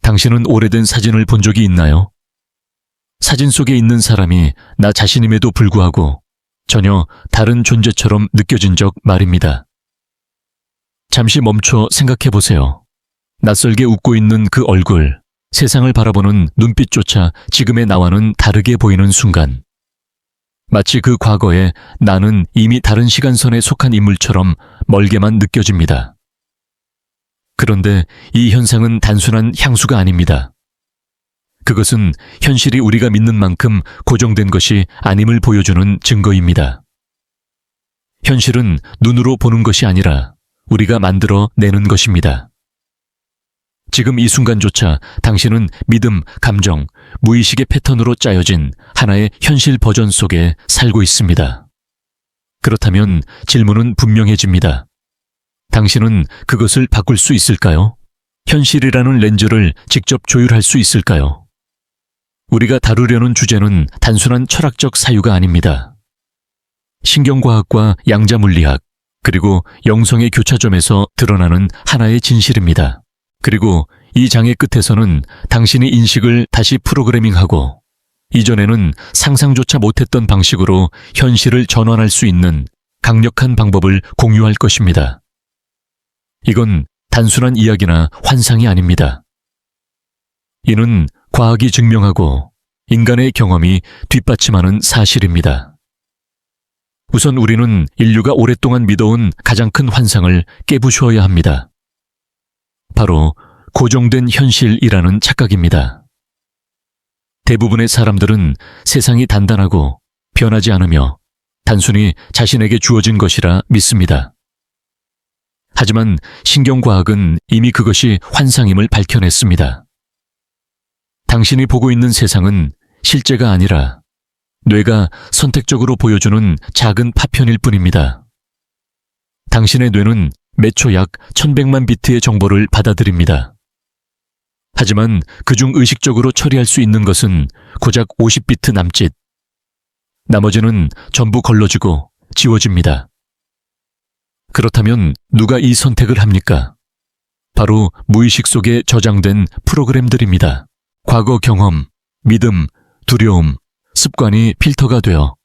당신은 오래된 사진을 본 적이 있나요? 사진 속에 있는 사람이 나 자신임에도 불구하고 전혀 다른 존재처럼 느껴진 적 말입니다. 잠시 멈춰 생각해 보세요. 낯설게 웃고 있는 그 얼굴, 세상을 바라보는 눈빛조차 지금의 나와는 다르게 보이는 순간, 마치 그 과거에 나는 이미 다른 시간선에 속한 인물처럼 멀게만 느껴집니다. 그런데 이 현상은 단순한 향수가 아닙니다. 그것은 현실이 우리가 믿는 만큼 고정된 것이 아님을 보여주는 증거입니다. 현실은 눈으로 보는 것이 아니라 우리가 만들어 내는 것입니다. 지금 이 순간조차 당신은 믿음, 감정, 무의식의 패턴으로 짜여진 하나의 현실 버전 속에 살고 있습니다. 그렇다면 질문은 분명해집니다. 당신은 그것을 바꿀 수 있을까요? 현실이라는 렌즈를 직접 조율할 수 있을까요? 우리가 다루려는 주제는 단순한 철학적 사유가 아닙니다. 신경과학과 양자물리학, 그리고 영성의 교차점에서 드러나는 하나의 진실입니다. 그리고 이 장의 끝에서는 당신이 인식을 다시 프로그래밍하고 이전에는 상상조차 못했던 방식으로 현실을 전환할 수 있는 강력한 방법을 공유할 것입니다. 이건 단순한 이야기나 환상이 아닙니다. 이는 과학이 증명하고 인간의 경험이 뒷받침하는 사실입니다. 우선 우리는 인류가 오랫동안 믿어온 가장 큰 환상을 깨부수어야 합니다. 바로 고정된 현실이라는 착각입니다. 대부분의 사람들은 세상이 단단하고 변하지 않으며 단순히 자신에게 주어진 것이라 믿습니다. 하지만 신경과학은 이미 그것이 환상임을 밝혀냈습니다. 당신이 보고 있는 세상은 실제가 아니라 뇌가 선택적으로 보여주는 작은 파편일 뿐입니다. 당신의 뇌는 매초 약 1100만 비트의 정보를 받아들입니다. 하지만 그중 의식적으로 처리할 수 있는 것은 고작 50비트 남짓. 나머지는 전부 걸러지고 지워집니다. 그렇다면 누가 이 선택을 합니까? 바로 무의식 속에 저장된 프로그램들입니다. 과거 경험, 믿음, 두려움, 습관이 필터가 되어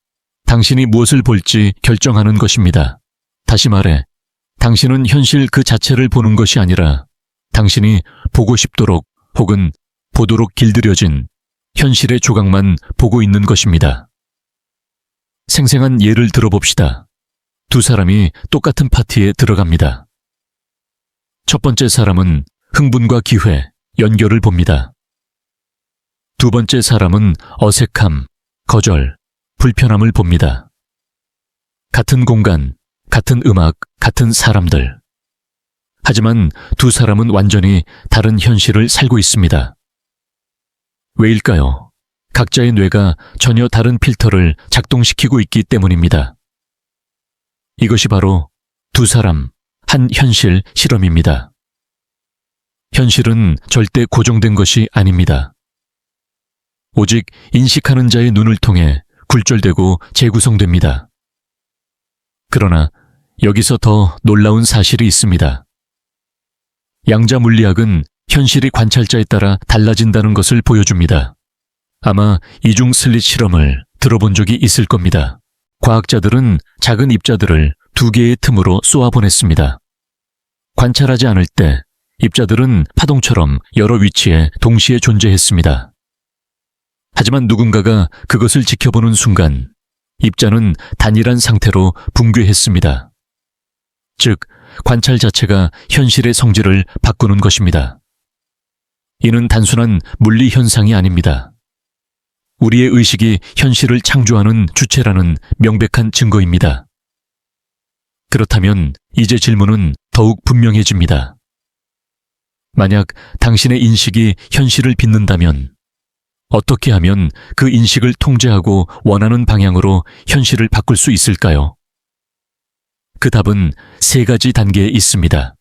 당신이 무엇을 볼지 결정하는 것입니다. 다시 말해, 당신은 현실 그 자체를 보는 것이 아니라 당신이 보고 싶도록 혹은 보도록 길들여진 현실의 조각만 보고 있는 것입니다. 생생한 예를 들어봅시다. 두 사람이 똑같은 파티에 들어갑니다. 첫 번째 사람은 흥분과 기회, 연결을 봅니다. 두 번째 사람은 어색함, 거절, 불편함을 봅니다. 같은 공간, 같은 음악, 같은 사람들. 하지만 두 사람은 완전히 다른 현실을 살고 있습니다. 왜일까요? 각자의 뇌가 전혀 다른 필터를 작동시키고 있기 때문입니다. 이것이 바로 두 사람, 한 현실 실험입니다. 현실은 절대 고정된 것이 아닙니다. 오직 인식하는 자의 눈을 통해 굴절되고 재구성됩니다. 그러나 여기서 더 놀라운 사실이 있습니다. 양자물리학은 현실이 관찰자에 따라 달라진다는 것을 보여줍니다. 아마 이중 슬릿 실험을 들어본 적이 있을 겁니다. 과학자들은 작은 입자들을 두 개의 틈으로 쏘아보냈습니다. 관찰하지 않을 때 입자들은 파동처럼 여러 위치에 동시에 존재했습니다. 하지만 누군가가 그것을 지켜보는 순간 입자는 단일한 상태로 붕괴했습니다. 즉, 관찰 자체가 현실의 성질을 바꾸는 것입니다. 이는 단순한 물리 현상이 아닙니다. 우리의 의식이 현실을 창조하는 주체라는 명백한 증거입니다. 그렇다면 이제 질문은 더욱 분명해집니다. 만약 당신의 인식이 현실을 빚는다면 어떻게 하면 그 인식을 통제하고 원하는 방향으로 현실을 바꿀 수 있을까요? 그 답은 세 가지 단계에 있습니다.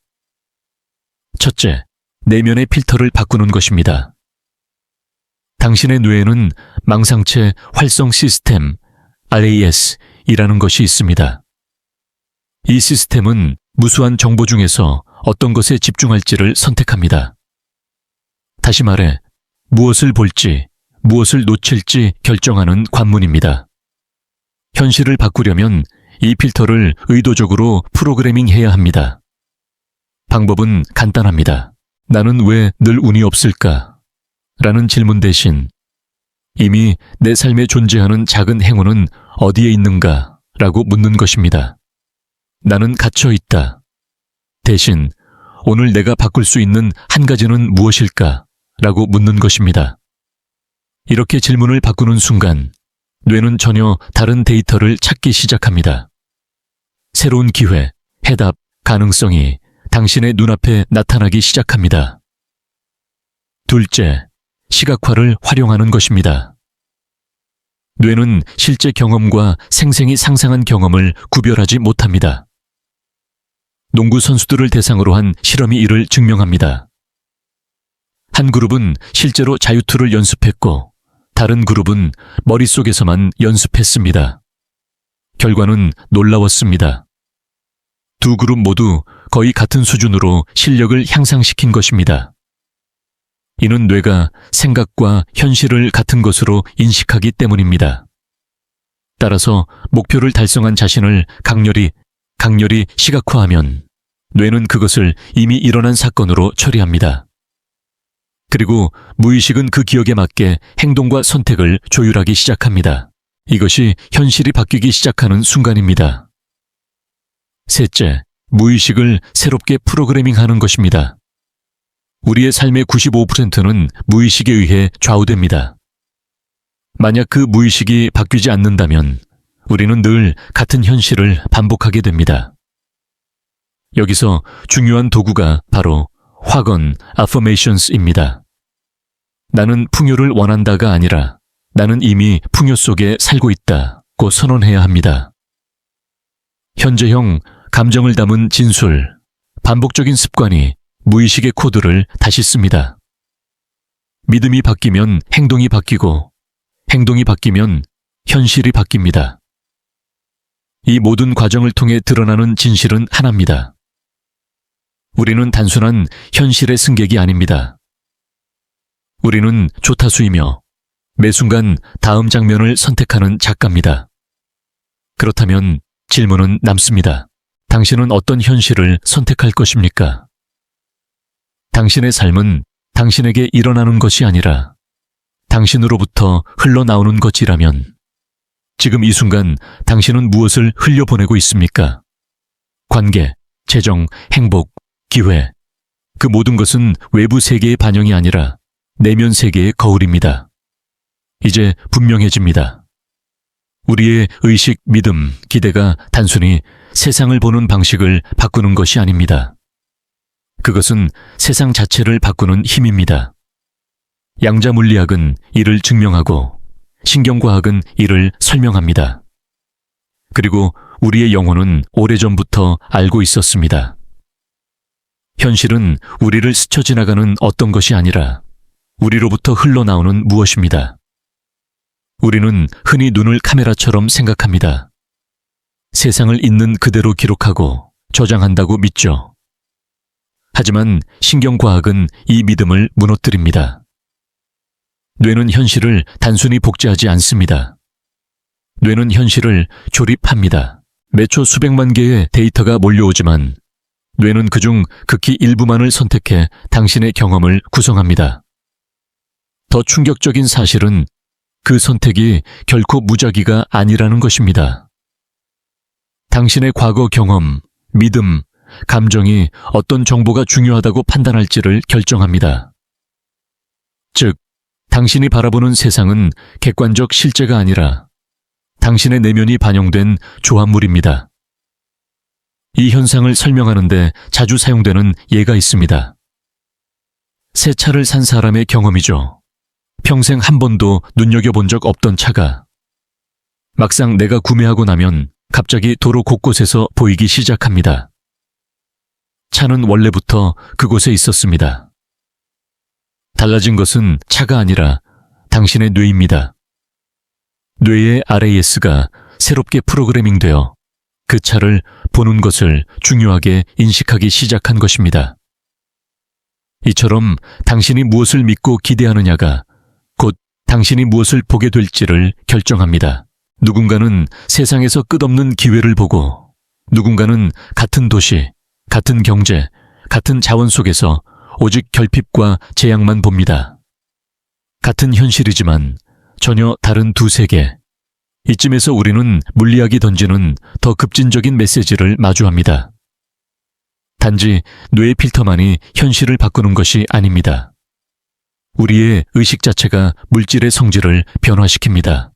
첫째, 내면의 필터를 바꾸는 것입니다. 당신의 뇌에는 망상체 활성 시스템, RAS이라는 것이 있습니다. 이 시스템은 무수한 정보 중에서 어떤 것에 집중할지를 선택합니다. 다시 말해 무엇을 볼지, 무엇을 놓칠지 결정하는 관문입니다. 현실을 바꾸려면 이 필터를 의도적으로 프로그래밍해야 합니다. 방법은 간단합니다. 나는 왜 늘 운이 없을까? 라는 질문 대신 이미 내 삶에 존재하는 작은 행운은 어디에 있는가? 라고 묻는 것입니다. 나는 갇혀 있다. 대신 오늘 내가 바꿀 수 있는 한 가지는 무엇일까? 라고 묻는 것입니다. 이렇게 질문을 바꾸는 순간 뇌는 전혀 다른 데이터를 찾기 시작합니다. 새로운 기회, 해답, 가능성이 당신의 눈앞에 나타나기 시작합니다. 둘째, 시각화를 활용하는 것입니다. 뇌는 실제 경험과 생생히 상상한 경험을 구별하지 못합니다. 농구 선수들을 대상으로 한 실험이 이를 증명합니다. 한 그룹은 실제로 자유투를 연습했고 다른 그룹은 머릿속에서만 연습했습니다. 결과는 놀라웠습니다. 두 그룹 모두 거의 같은 수준으로 실력을 향상시킨 것입니다. 이는 뇌가 생각과 현실을 같은 것으로 인식하기 때문입니다. 따라서 목표를 달성한 자신을 강렬히 시각화하면 뇌는 그것을 이미 일어난 사건으로 처리합니다. 그리고 무의식은 그 기억에 맞게 행동과 선택을 조율하기 시작합니다. 이것이 현실이 바뀌기 시작하는 순간입니다. 셋째, 무의식을 새롭게 프로그래밍하는 것입니다. 우리의 삶의 95%는 무의식에 의해 좌우됩니다. 만약 그 무의식이 바뀌지 않는다면 우리는 늘 같은 현실을 반복하게 됩니다. 여기서 중요한 도구가 바로 확언, affirmations입니다. 나는 풍요를 원한다가 아니라 나는 이미 풍요 속에 살고 있다고 선언해야 합니다. 현재형 감정을 담은 진술, 반복적인 습관이 무의식의 코드를 다시 씁니다. 믿음이 바뀌면 행동이 바뀌고 행동이 바뀌면 현실이 바뀝니다. 이 모든 과정을 통해 드러나는 진실은 하나입니다. 우리는 단순한 현실의 승객이 아닙니다. 우리는 조타수이며 매 순간 다음 장면을 선택하는 작가입니다. 그렇다면 질문은 남습니다. 당신은 어떤 현실을 선택할 것입니까? 당신의 삶은 당신에게 일어나는 것이 아니라 당신으로부터 흘러나오는 것이라면 지금 이 순간 당신은 무엇을 흘려보내고 있습니까? 관계, 재정, 행복, 기회, 그 모든 것은 외부 세계의 반영이 아니라 내면 세계의 거울입니다. 이제 분명해집니다. 우리의 의식, 믿음, 기대가 단순히 세상을 보는 방식을 바꾸는 것이 아닙니다. 그것은 세상 자체를 바꾸는 힘입니다. 양자물리학은 이를 증명하고 신경과학은 이를 설명합니다. 그리고 우리의 영혼은 오래전부터 알고 있었습니다. 현실은 우리를 스쳐 지나가는 어떤 것이 아니라 우리로부터 흘러나오는 무엇입니다. 우리는 흔히 눈을 카메라처럼 생각합니다. 세상을 있는 그대로 기록하고 저장한다고 믿죠. 하지만 신경과학은 이 믿음을 무너뜨립니다. 뇌는 현실을 단순히 복제하지 않습니다. 뇌는 현실을 조립합니다. 매초 수백만 개의 데이터가 몰려오지만 뇌는 그중 극히 일부만을 선택해 당신의 경험을 구성합니다. 더 충격적인 사실은 그 선택이 결코 무작위가 아니라는 것입니다. 당신의 과거 경험, 믿음, 감정이 어떤 정보가 중요하다고 판단할지를 결정합니다. 즉, 당신이 바라보는 세상은 객관적 실제가 아니라 당신의 내면이 반영된 조합물입니다. 이 현상을 설명하는데 자주 사용되는 예가 있습니다. 새 차를 산 사람의 경험이죠. 평생 한 번도 눈여겨본 적 없던 차가 막상 내가 구매하고 나면 갑자기 도로 곳곳에서 보이기 시작합니다. 차는 원래부터 그곳에 있었습니다. 달라진 것은 차가 아니라 당신의 뇌입니다. 뇌의 RAS가 새롭게 프로그래밍되어 그 차를 보는 것을 중요하게 인식하기 시작한 것입니다. 이처럼 당신이 무엇을 믿고 기대하느냐가 곧 당신이 무엇을 보게 될지를 결정합니다. 누군가는 세상에서 끝없는 기회를 보고 누군가는 같은 도시, 같은 경제, 같은 자원 속에서 오직 결핍과 재앙만 봅니다. 같은 현실이지만 전혀 다른 두 세계. 이쯤에서 우리는 물리학이 던지는 더 급진적인 메시지를 마주합니다. 단지 뇌의 필터만이 현실을 바꾸는 것이 아닙니다. 우리의 의식 자체가 물질의 성질을 변화시킵니다.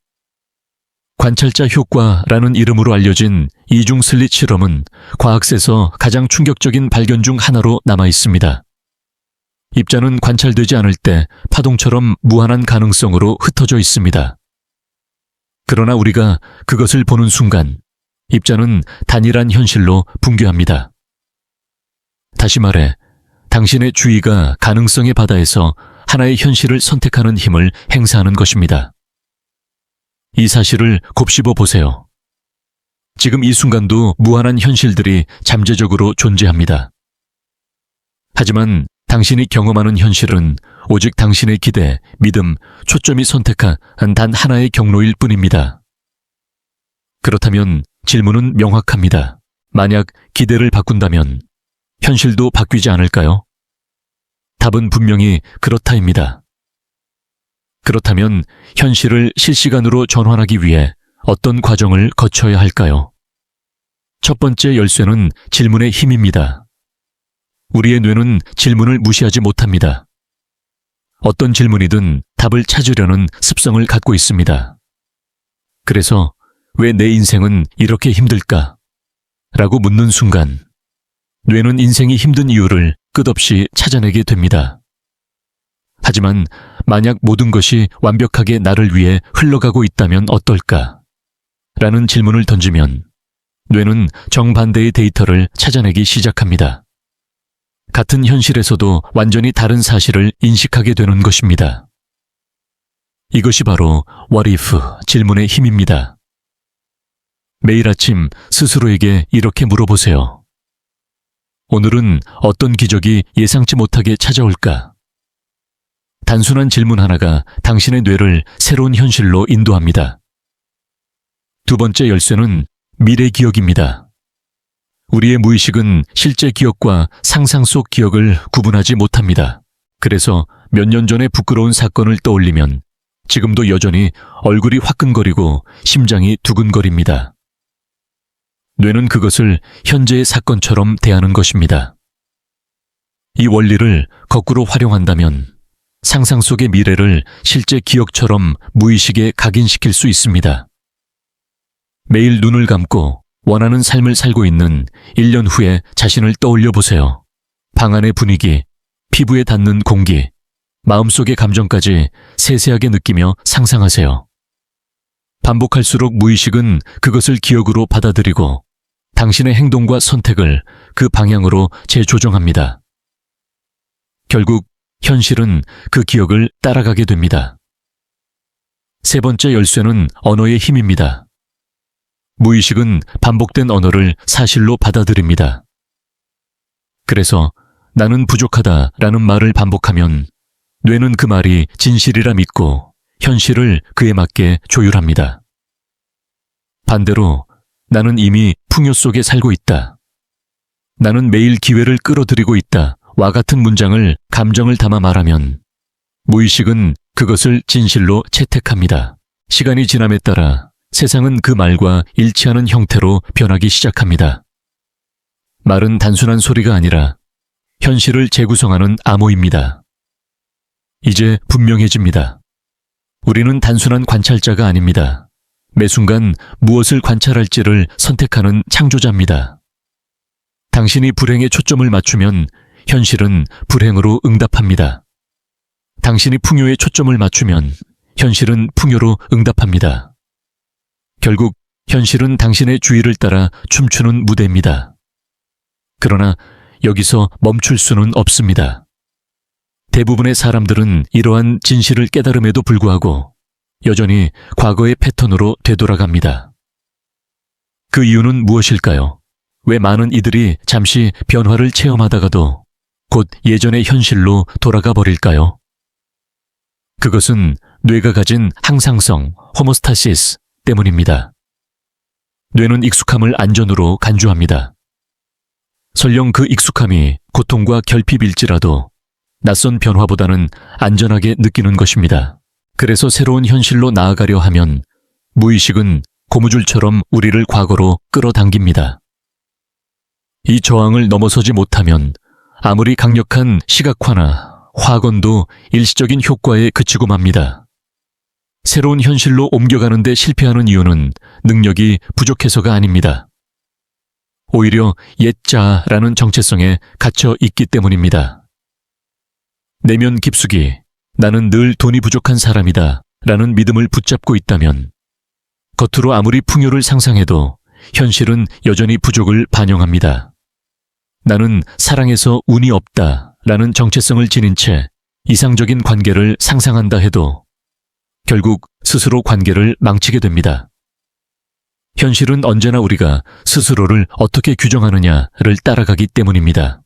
관찰자 효과라는 이름으로 알려진 이중 슬릿 실험은 과학에서 가장 충격적인 발견 중 하나로 남아 있습니다. 입자는 관찰되지 않을 때 파동처럼 무한한 가능성으로 흩어져 있습니다. 그러나 우리가 그것을 보는 순간 입자는 단일한 현실로 붕괴합니다. 다시 말해, 당신의 주의가 가능성의 바다에서 하나의 현실을 선택하는 힘을 행사하는 것입니다. 이 사실을 곱씹어 보세요. 지금 이 순간도 무한한 현실들이 잠재적으로 존재합니다. 하지만 당신이 경험하는 현실은 오직 당신의 기대, 믿음, 초점이 선택한 단 하나의 경로일 뿐입니다. 그렇다면 질문은 명확합니다. 만약 기대를 바꾼다면 현실도 바뀌지 않을까요? 답은 분명히 그렇다입니다. 그렇다면 현실을 실시간으로 전환하기 위해 어떤 과정을 거쳐야 할까요? 첫 번째 열쇠는 질문의 힘입니다. 우리의 뇌는 질문을 무시하지 못합니다. 어떤 질문이든 답을 찾으려는 습성을 갖고 있습니다. 그래서 왜 내 인생은 이렇게 힘들까? 라고 묻는 순간 뇌는 인생이 힘든 이유를 끝없이 찾아내게 됩니다. 하지만 만약 모든 것이 완벽하게 나를 위해 흘러가고 있다면 어떨까? 라는 질문을 던지면 뇌는 정반대의 데이터를 찾아내기 시작합니다. 같은 현실에서도 완전히 다른 사실을 인식하게 되는 것입니다. 이것이 바로 What if 질문의 힘입니다. 매일 아침 스스로에게 이렇게 물어보세요. 오늘은 어떤 기적이 예상치 못하게 찾아올까? 단순한 질문 하나가 당신의 뇌를 새로운 현실로 인도합니다. 두 번째 열쇠는 미래 기억입니다. 우리의 무의식은 실제 기억과 상상 속 기억을 구분하지 못합니다. 그래서 몇 년 전의 부끄러운 사건을 떠올리면 지금도 여전히 얼굴이 화끈거리고 심장이 두근거립니다. 뇌는 그것을 현재의 사건처럼 대하는 것입니다. 이 원리를 거꾸로 활용한다면 상상 속의 미래를 실제 기억처럼 무의식에 각인시킬 수 있습니다. 매일 눈을 감고 원하는 삶을 살고 있는 1년 후에 자신을 떠올려 보세요. 방 안의 분위기, 피부에 닿는 공기, 마음속의 감정까지 세세하게 느끼며 상상하세요. 반복할수록 무의식은 그것을 기억으로 받아들이고 당신의 행동과 선택을 그 방향으로 재조정합니다. 결국 현실은 그 기억을 따라가게 됩니다. 세 번째 열쇠는 언어의 힘입니다. 무의식은 반복된 언어를 사실로 받아들입니다. 그래서 나는 부족하다라는 말을 반복하면 뇌는 그 말이 진실이라 믿고 현실을 그에 맞게 조율합니다. 반대로 나는 이미 풍요 속에 살고 있다. 나는 매일 기회를 끌어들이고 있다. 와 같은 문장을 감정을 담아 말하면 무의식은 그것을 진실로 채택합니다. 시간이 지남에 따라 세상은 그 말과 일치하는 형태로 변하기 시작합니다. 말은 단순한 소리가 아니라 현실을 재구성하는 암호입니다. 이제 분명해집니다. 우리는 단순한 관찰자가 아닙니다. 매 순간 무엇을 관찰할지를 선택하는 창조자입니다. 당신이 불행에 초점을 맞추면 현실은 불행으로 응답합니다. 당신이 풍요에 초점을 맞추면 현실은 풍요로 응답합니다. 결국 현실은 당신의 주의를 따라 춤추는 무대입니다. 그러나 여기서 멈출 수는 없습니다. 대부분의 사람들은 이러한 진실을 깨달음에도 불구하고 여전히 과거의 패턴으로 되돌아갑니다. 그 이유는 무엇일까요? 왜 많은 이들이 잠시 변화를 체험하다가도 곧 예전의 현실로 돌아가 버릴까요? 그것은 뇌가 가진 항상성, 호모스타시스 때문입니다. 뇌는 익숙함을 안전으로 간주합니다. 설령 그 익숙함이 고통과 결핍일지라도 낯선 변화보다는 안전하게 느끼는 것입니다. 그래서 새로운 현실로 나아가려 하면 무의식은 고무줄처럼 우리를 과거로 끌어당깁니다. 이 저항을 넘어서지 못하면 아무리 강력한 시각화나 화건도 일시적인 효과에 그치고 맙니다. 새로운 현실로 옮겨가는 데 실패하는 이유는 능력이 부족해서가 아닙니다. 오히려 옛자라는 정체성에 갇혀 있기 때문입니다. 내면 깊숙이 나는 늘 돈이 부족한 사람이다 라는 믿음을 붙잡고 있다면 겉으로 아무리 풍요를 상상해도 현실은 여전히 부족을 반영합니다. 나는 사랑에서 운이 없다 라는 정체성을 지닌 채 이상적인 관계를 상상한다 해도 결국 스스로 관계를 망치게 됩니다. 현실은 언제나 우리가 스스로를 어떻게 규정하느냐를 따라가기 때문입니다.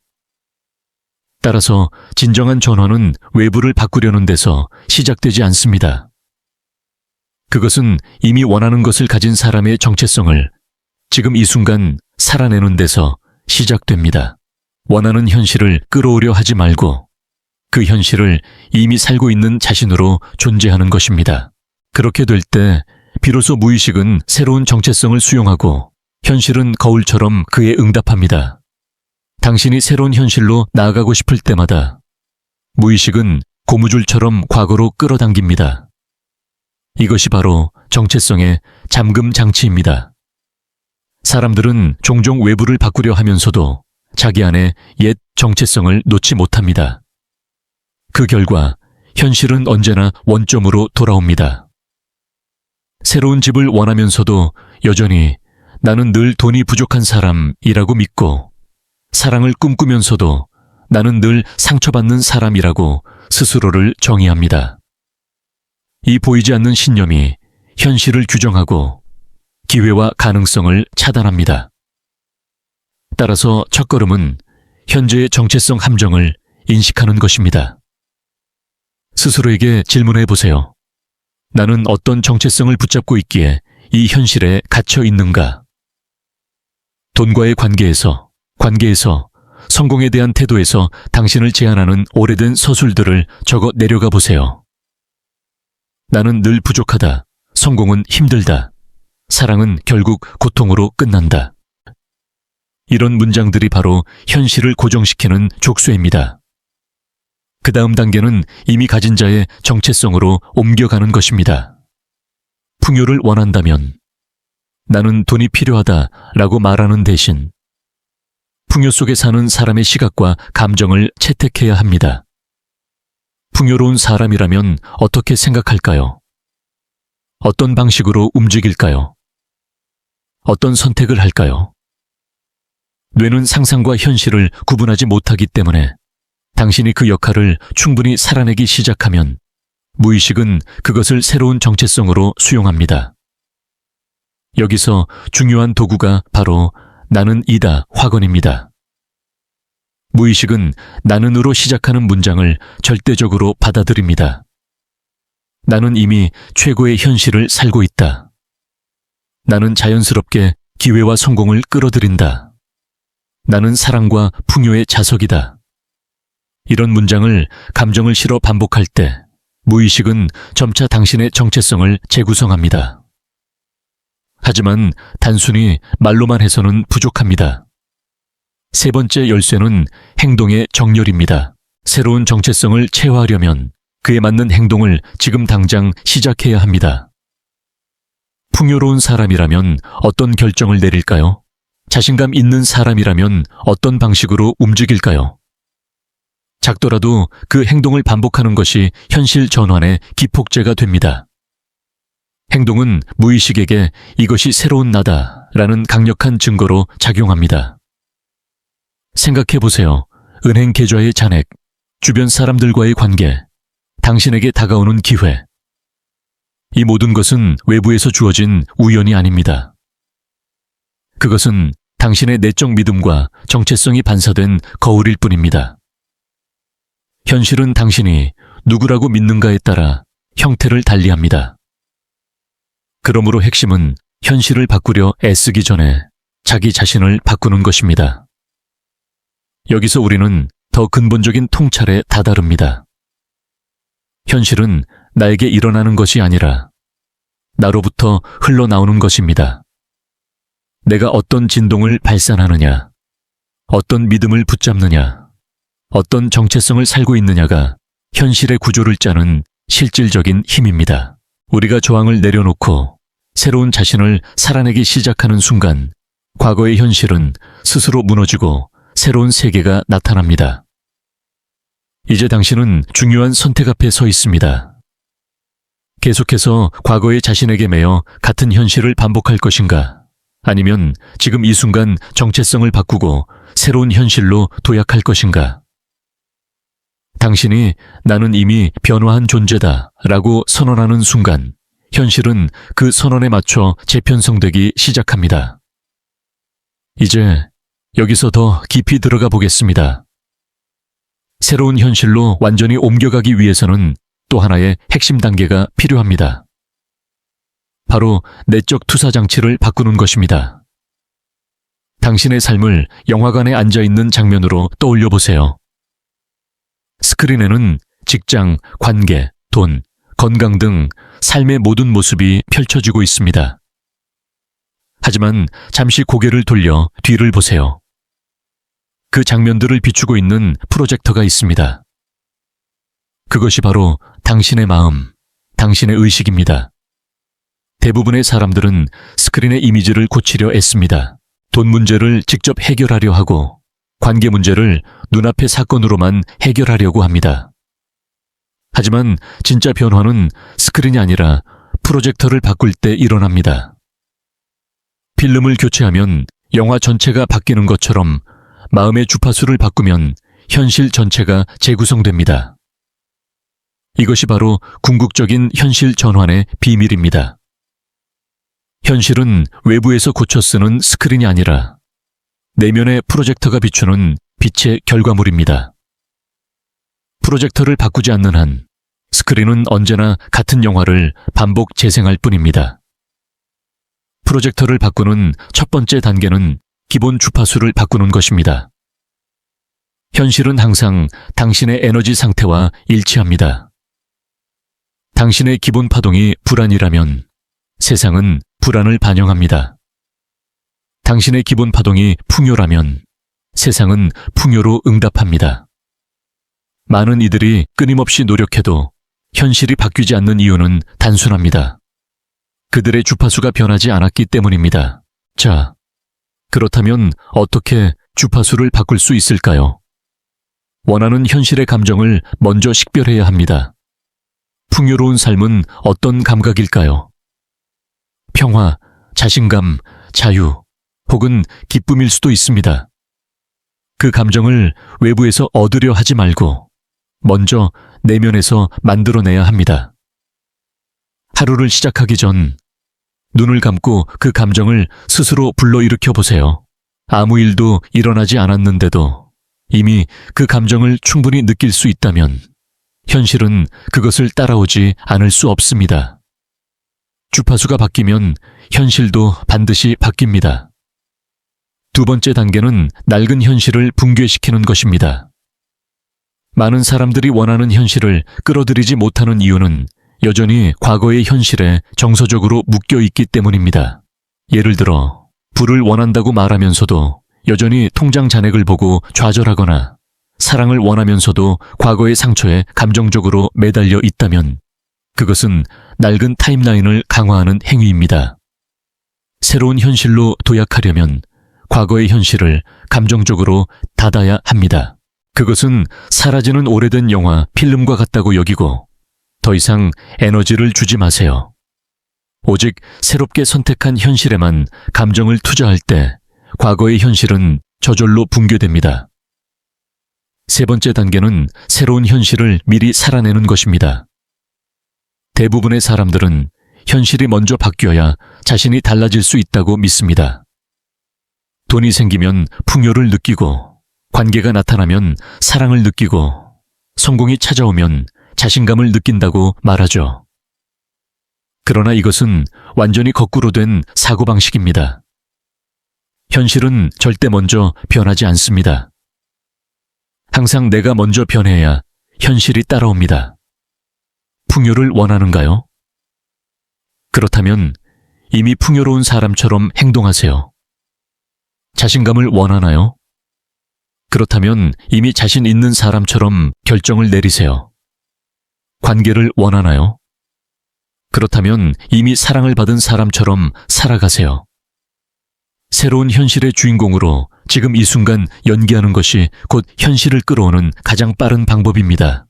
따라서 진정한 전환은 외부를 바꾸려는 데서 시작되지 않습니다. 그것은 이미 원하는 것을 가진 사람의 정체성을 지금 이 순간 살아내는 데서 시작됩니다. 원하는 현실을 끌어오려 하지 말고 그 현실을 이미 살고 있는 자신으로 존재하는 것입니다. 그렇게 될 때 비로소 무의식은 새로운 정체성을 수용하고 현실은 거울처럼 그에 응답합니다. 당신이 새로운 현실로 나아가고 싶을 때마다 무의식은 고무줄처럼 과거로 끌어당깁니다. 이것이 바로 정체성의 잠금 장치입니다. 사람들은 종종 외부를 바꾸려 하면서도 자기 안에 옛 정체성을 놓지 못합니다. 그 결과 현실은 언제나 원점으로 돌아옵니다. 새로운 집을 원하면서도 여전히 나는 늘 돈이 부족한 사람이라고 믿고 사랑을 꿈꾸면서도 나는 늘 상처받는 사람이라고 스스로를 정의합니다. 이 보이지 않는 신념이 현실을 규정하고 기회와 가능성을 차단합니다. 따라서 첫걸음은 현재의 정체성 함정을 인식하는 것입니다. 스스로에게 질문해 보세요. 나는 어떤 정체성을 붙잡고 있기에 이 현실에 갇혀 있는가? 돈과의 관계에서, 성공에 대한 태도에서 당신을 제한하는 오래된 서술들을 적어 내려가 보세요. 나는 늘 부족하다. 성공은 힘들다. 사랑은 결국 고통으로 끝난다. 이런 문장들이 바로 현실을 고정시키는 족쇄입니다. 그 다음 단계는 이미 가진 자의 정체성으로 옮겨가는 것입니다. 풍요를 원한다면 나는 돈이 필요하다라고 말하는 대신 풍요 속에 사는 사람의 시각과 감정을 채택해야 합니다. 풍요로운 사람이라면 어떻게 생각할까요? 어떤 방식으로 움직일까요? 어떤 선택을 할까요? 뇌는 상상과 현실을 구분하지 못하기 때문에 당신이 그 역할을 충분히 살아내기 시작하면 무의식은 그것을 새로운 정체성으로 수용합니다. 여기서 중요한 도구가 바로 나는 이다 화건입니다. 무의식은 나는으로 시작하는 문장을 절대적으로 받아들입니다. 나는 이미 최고의 현실을 살고 있다. 나는 자연스럽게 기회와 성공을 끌어들인다. 나는 사랑과 풍요의 자석이다. 이런 문장을 감정을 실어 반복할 때 무의식은 점차 당신의 정체성을 재구성합니다. 하지만 단순히 말로만 해서는 부족합니다. 세 번째 열쇠는 행동의 정렬입니다. 새로운 정체성을 체화하려면 그에 맞는 행동을 지금 당장 시작해야 합니다. 풍요로운 사람이라면 어떤 결정을 내릴까요? 자신감 있는 사람이라면 어떤 방식으로 움직일까요? 작더라도 그 행동을 반복하는 것이 현실 전환의 기폭제가 됩니다. 행동은 무의식에게 이것이 새로운 나다라는 강력한 증거로 작용합니다. 생각해 보세요. 은행 계좌의 잔액, 주변 사람들과의 관계, 당신에게 다가오는 기회. 이 모든 것은 외부에서 주어진 우연이 아닙니다. 그것은 당신의 내적 믿음과 정체성이 반사된 거울일 뿐입니다. 현실은 당신이 누구라고 믿는가에 따라 형태를 달리합니다. 그러므로 핵심은 현실을 바꾸려 애쓰기 전에 자기 자신을 바꾸는 것입니다. 여기서 우리는 더 근본적인 통찰에 다다릅니다. 현실은 나에게 일어나는 것이 아니라 나로부터 흘러나오는 것입니다. 내가 어떤 진동을 발산하느냐, 어떤 믿음을 붙잡느냐, 어떤 정체성을 살고 있느냐가 현실의 구조를 짜는 실질적인 힘입니다. 우리가 저항을 내려놓고 새로운 자신을 살아내기 시작하는 순간 과거의 현실은 스스로 무너지고 새로운 세계가 나타납니다. 이제 당신은 중요한 선택 앞에 서 있습니다. 계속해서 과거의 자신에게 매여 같은 현실을 반복할 것인가? 아니면 지금 이 순간 정체성을 바꾸고 새로운 현실로 도약할 것인가? 당신이 나는 이미 변화한 존재다 라고 선언하는 순간 현실은 그 선언에 맞춰 재편성되기 시작합니다. 이제 여기서 더 깊이 들어가 보겠습니다. 새로운 현실로 완전히 옮겨가기 위해서는 또 하나의 핵심 단계가 필요합니다. 바로 내적 투사 장치를 바꾸는 것입니다. 당신의 삶을 영화관에 앉아있는 장면으로 떠올려 보세요. 스크린에는 직장, 관계, 돈, 건강 등 삶의 모든 모습이 펼쳐지고 있습니다. 하지만 잠시 고개를 돌려 뒤를 보세요. 그 장면들을 비추고 있는 프로젝터가 있습니다. 그것이 바로 당신의 마음, 당신의 의식입니다. 대부분의 사람들은 스크린의 이미지를 고치려 애씁니다. 돈 문제를 직접 해결하려 하고 관계 문제를 눈앞의 사건으로만 해결하려고 합니다. 하지만 진짜 변화는 스크린이 아니라 프로젝터를 바꿀 때 일어납니다. 필름을 교체하면 영화 전체가 바뀌는 것처럼 마음의 주파수를 바꾸면 현실 전체가 재구성됩니다. 이것이 바로 궁극적인 현실 전환의 비밀입니다. 현실은 외부에서 고쳐 쓰는 스크린이 아니라 내면의 프로젝터가 비추는 빛의 결과물입니다. 프로젝터를 바꾸지 않는 한 스크린은 언제나 같은 영화를 반복 재생할 뿐입니다. 프로젝터를 바꾸는 첫 번째 단계는 기본 주파수를 바꾸는 것입니다. 현실은 항상 당신의 에너지 상태와 일치합니다. 당신의 기본 파동이 불안이라면 세상은 불안을 반영합니다. 당신의 기본 파동이 풍요라면 세상은 풍요로 응답합니다. 많은 이들이 끊임없이 노력해도 현실이 바뀌지 않는 이유는 단순합니다. 그들의 주파수가 변하지 않았기 때문입니다. 자, 그렇다면 어떻게 주파수를 바꿀 수 있을까요? 원하는 현실의 감정을 먼저 식별해야 합니다. 풍요로운 삶은 어떤 감각일까요? 평화, 자신감, 자유, 혹은 기쁨일 수도 있습니다. 그 감정을 외부에서 얻으려 하지 말고 먼저 내면에서 만들어내야 합니다. 하루를 시작하기 전 눈을 감고 그 감정을 스스로 불러일으켜 보세요. 아무 일도 일어나지 않았는데도 이미 그 감정을 충분히 느낄 수 있다면 현실은 그것을 따라오지 않을 수 없습니다. 주파수가 바뀌면 현실도 반드시 바뀝니다. 두 번째 단계는 낡은 현실을 붕괴시키는 것입니다. 많은 사람들이 원하는 현실을 끌어들이지 못하는 이유는 여전히 과거의 현실에 정서적으로 묶여 있기 때문입니다. 예를 들어 부를 원한다고 말하면서도 여전히 통장 잔액을 보고 좌절하거나 사랑을 원하면서도 과거의 상처에 감정적으로 매달려 있다면 그것은 낡은 타임라인을 강화하는 행위입니다. 새로운 현실로 도약하려면 과거의 현실을 감정적으로 닫아야 합니다. 그것은 사라지는 오래된 영화, 필름과 같다고 여기고 더 이상 에너지를 주지 마세요. 오직 새롭게 선택한 현실에만 감정을 투자할 때 과거의 현실은 저절로 붕괴됩니다. 세 번째 단계는 새로운 현실을 미리 살아내는 것입니다. 대부분의 사람들은 현실이 먼저 바뀌어야 자신이 달라질 수 있다고 믿습니다. 돈이 생기면 풍요를 느끼고, 관계가 나타나면 사랑을 느끼고, 성공이 찾아오면 자신감을 느낀다고 말하죠. 그러나 이것은 완전히 거꾸로 된 사고방식입니다. 현실은 절대 먼저 변하지 않습니다. 항상 내가 먼저 변해야 현실이 따라옵니다. 풍요를 원하는가요? 그렇다면 이미 풍요로운 사람처럼 행동하세요. 자신감을 원하나요? 그렇다면 이미 자신 있는 사람처럼 결정을 내리세요. 관계를 원하나요? 그렇다면 이미 사랑을 받은 사람처럼 살아가세요. 새로운 현실의 주인공으로 지금 이 순간 연기하는 것이 곧 현실을 끌어오는 가장 빠른 방법입니다.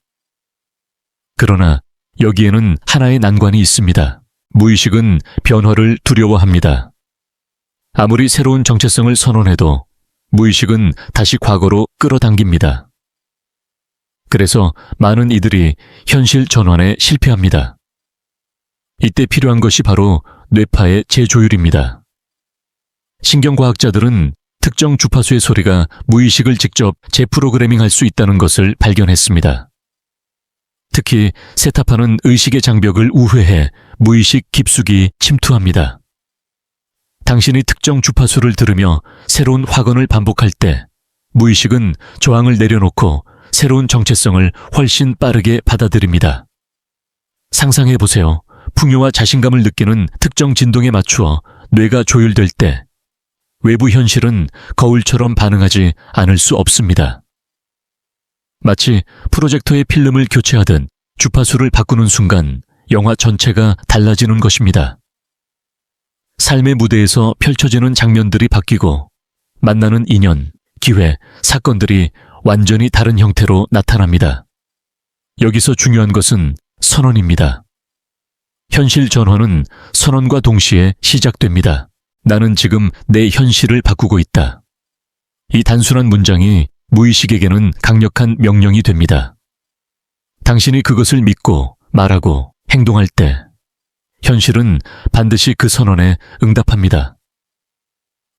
그러나 여기에는 하나의 난관이 있습니다. 무의식은 변화를 두려워합니다. 아무리 새로운 정체성을 선언해도 무의식은 다시 과거로 끌어당깁니다. 그래서 많은 이들이 현실 전환에 실패합니다. 이때 필요한 것이 바로 뇌파의 재조율입니다. 신경과학자들은 특정 주파수의 소리가 무의식을 직접 재프로그래밍할 수 있다는 것을 발견했습니다. 특히 세타파는 의식의 장벽을 우회해 무의식 깊숙이 침투합니다. 당신이 특정 주파수를 들으며 새로운 확언을 반복할 때 무의식은 저항을 내려놓고 새로운 정체성을 훨씬 빠르게 받아들입니다. 상상해보세요. 풍요와 자신감을 느끼는 특정 진동에 맞추어 뇌가 조율될 때 외부 현실은 거울처럼 반응하지 않을 수 없습니다. 마치 프로젝터의 필름을 교체하듯 주파수를 바꾸는 순간 영화 전체가 달라지는 것입니다. 삶의 무대에서 펼쳐지는 장면들이 바뀌고 만나는 인연, 기회, 사건들이 완전히 다른 형태로 나타납니다. 여기서 중요한 것은 선언입니다. 현실 전환은 선언과 동시에 시작됩니다. 나는 지금 내 현실을 바꾸고 있다. 이 단순한 문장이 무의식에게는 강력한 명령이 됩니다. 당신이 그것을 믿고 말하고 행동할 때 현실은 반드시 그 선언에 응답합니다.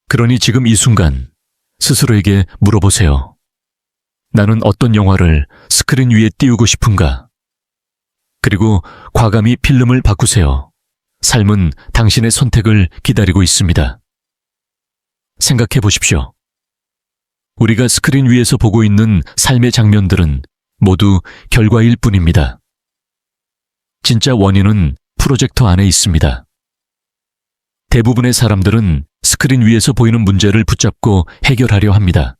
그러니 지금 이 순간 스스로에게 물어보세요. 나는 어떤 영화를 스크린 위에 띄우고 싶은가? 그리고 과감히 필름을 바꾸세요. 삶은 당신의 선택을 기다리고 있습니다. 생각해 보십시오. 우리가 스크린 위에서 보고 있는 삶의 장면들은 모두 결과일 뿐입니다. 진짜 원인은 프로젝터 안에 있습니다. 대부분의 사람들은 스크린 위에서 보이는 문제를 붙잡고 해결하려 합니다.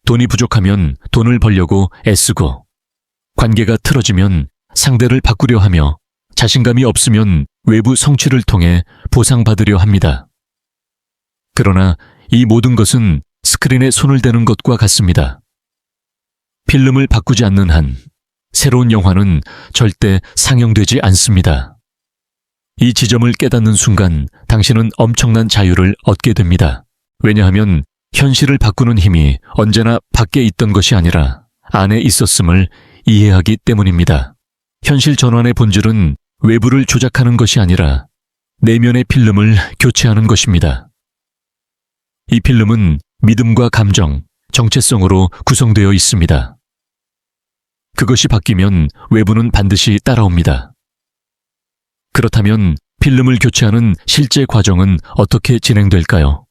돈이 부족하면 돈을 벌려고 애쓰고, 관계가 틀어지면 상대를 바꾸려 하며, 자신감이 없으면 외부 성취를 통해 보상받으려 합니다. 그러나 이 모든 것은 스크린에 손을 대는 것과 같습니다. 필름을 바꾸지 않는 한 새로운 영화는 절대 상영되지 않습니다. 이 지점을 깨닫는 순간 당신은 엄청난 자유를 얻게 됩니다. 왜냐하면 현실을 바꾸는 힘이 언제나 밖에 있던 것이 아니라 안에 있었음을 이해하기 때문입니다. 현실 전환의 본질은 외부를 조작하는 것이 아니라 내면의 필름을 교체하는 것입니다. 이 필름은 믿음과 감정, 정체성으로 구성되어 있습니다. 그것이 바뀌면 외부는 반드시 따라옵니다. 그렇다면 필름을 교체하는 실제 과정은 어떻게 진행될까요?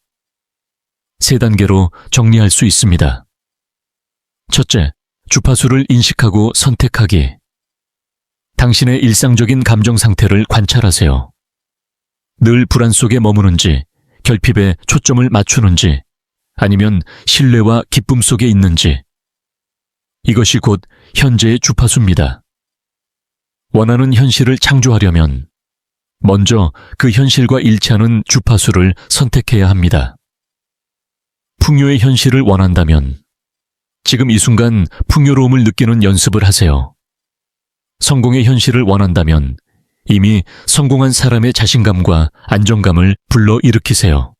3단계로 정리할 수 있습니다. 첫째, 주파수를 인식하고 선택하기. 당신의 일상적인 감정 상태를 관찰하세요. 늘 불안 속에 머무는지, 결핍에 초점을 맞추는지, 아니면 신뢰와 기쁨 속에 있는지. 이것이 곧 현재의 주파수입니다. 원하는 현실을 창조하려면 먼저 그 현실과 일치하는 주파수를 선택해야 합니다. 풍요의 현실을 원한다면 지금 이 순간 풍요로움을 느끼는 연습을 하세요. 성공의 현실을 원한다면 이미 성공한 사람의 자신감과 안정감을 불러일으키세요.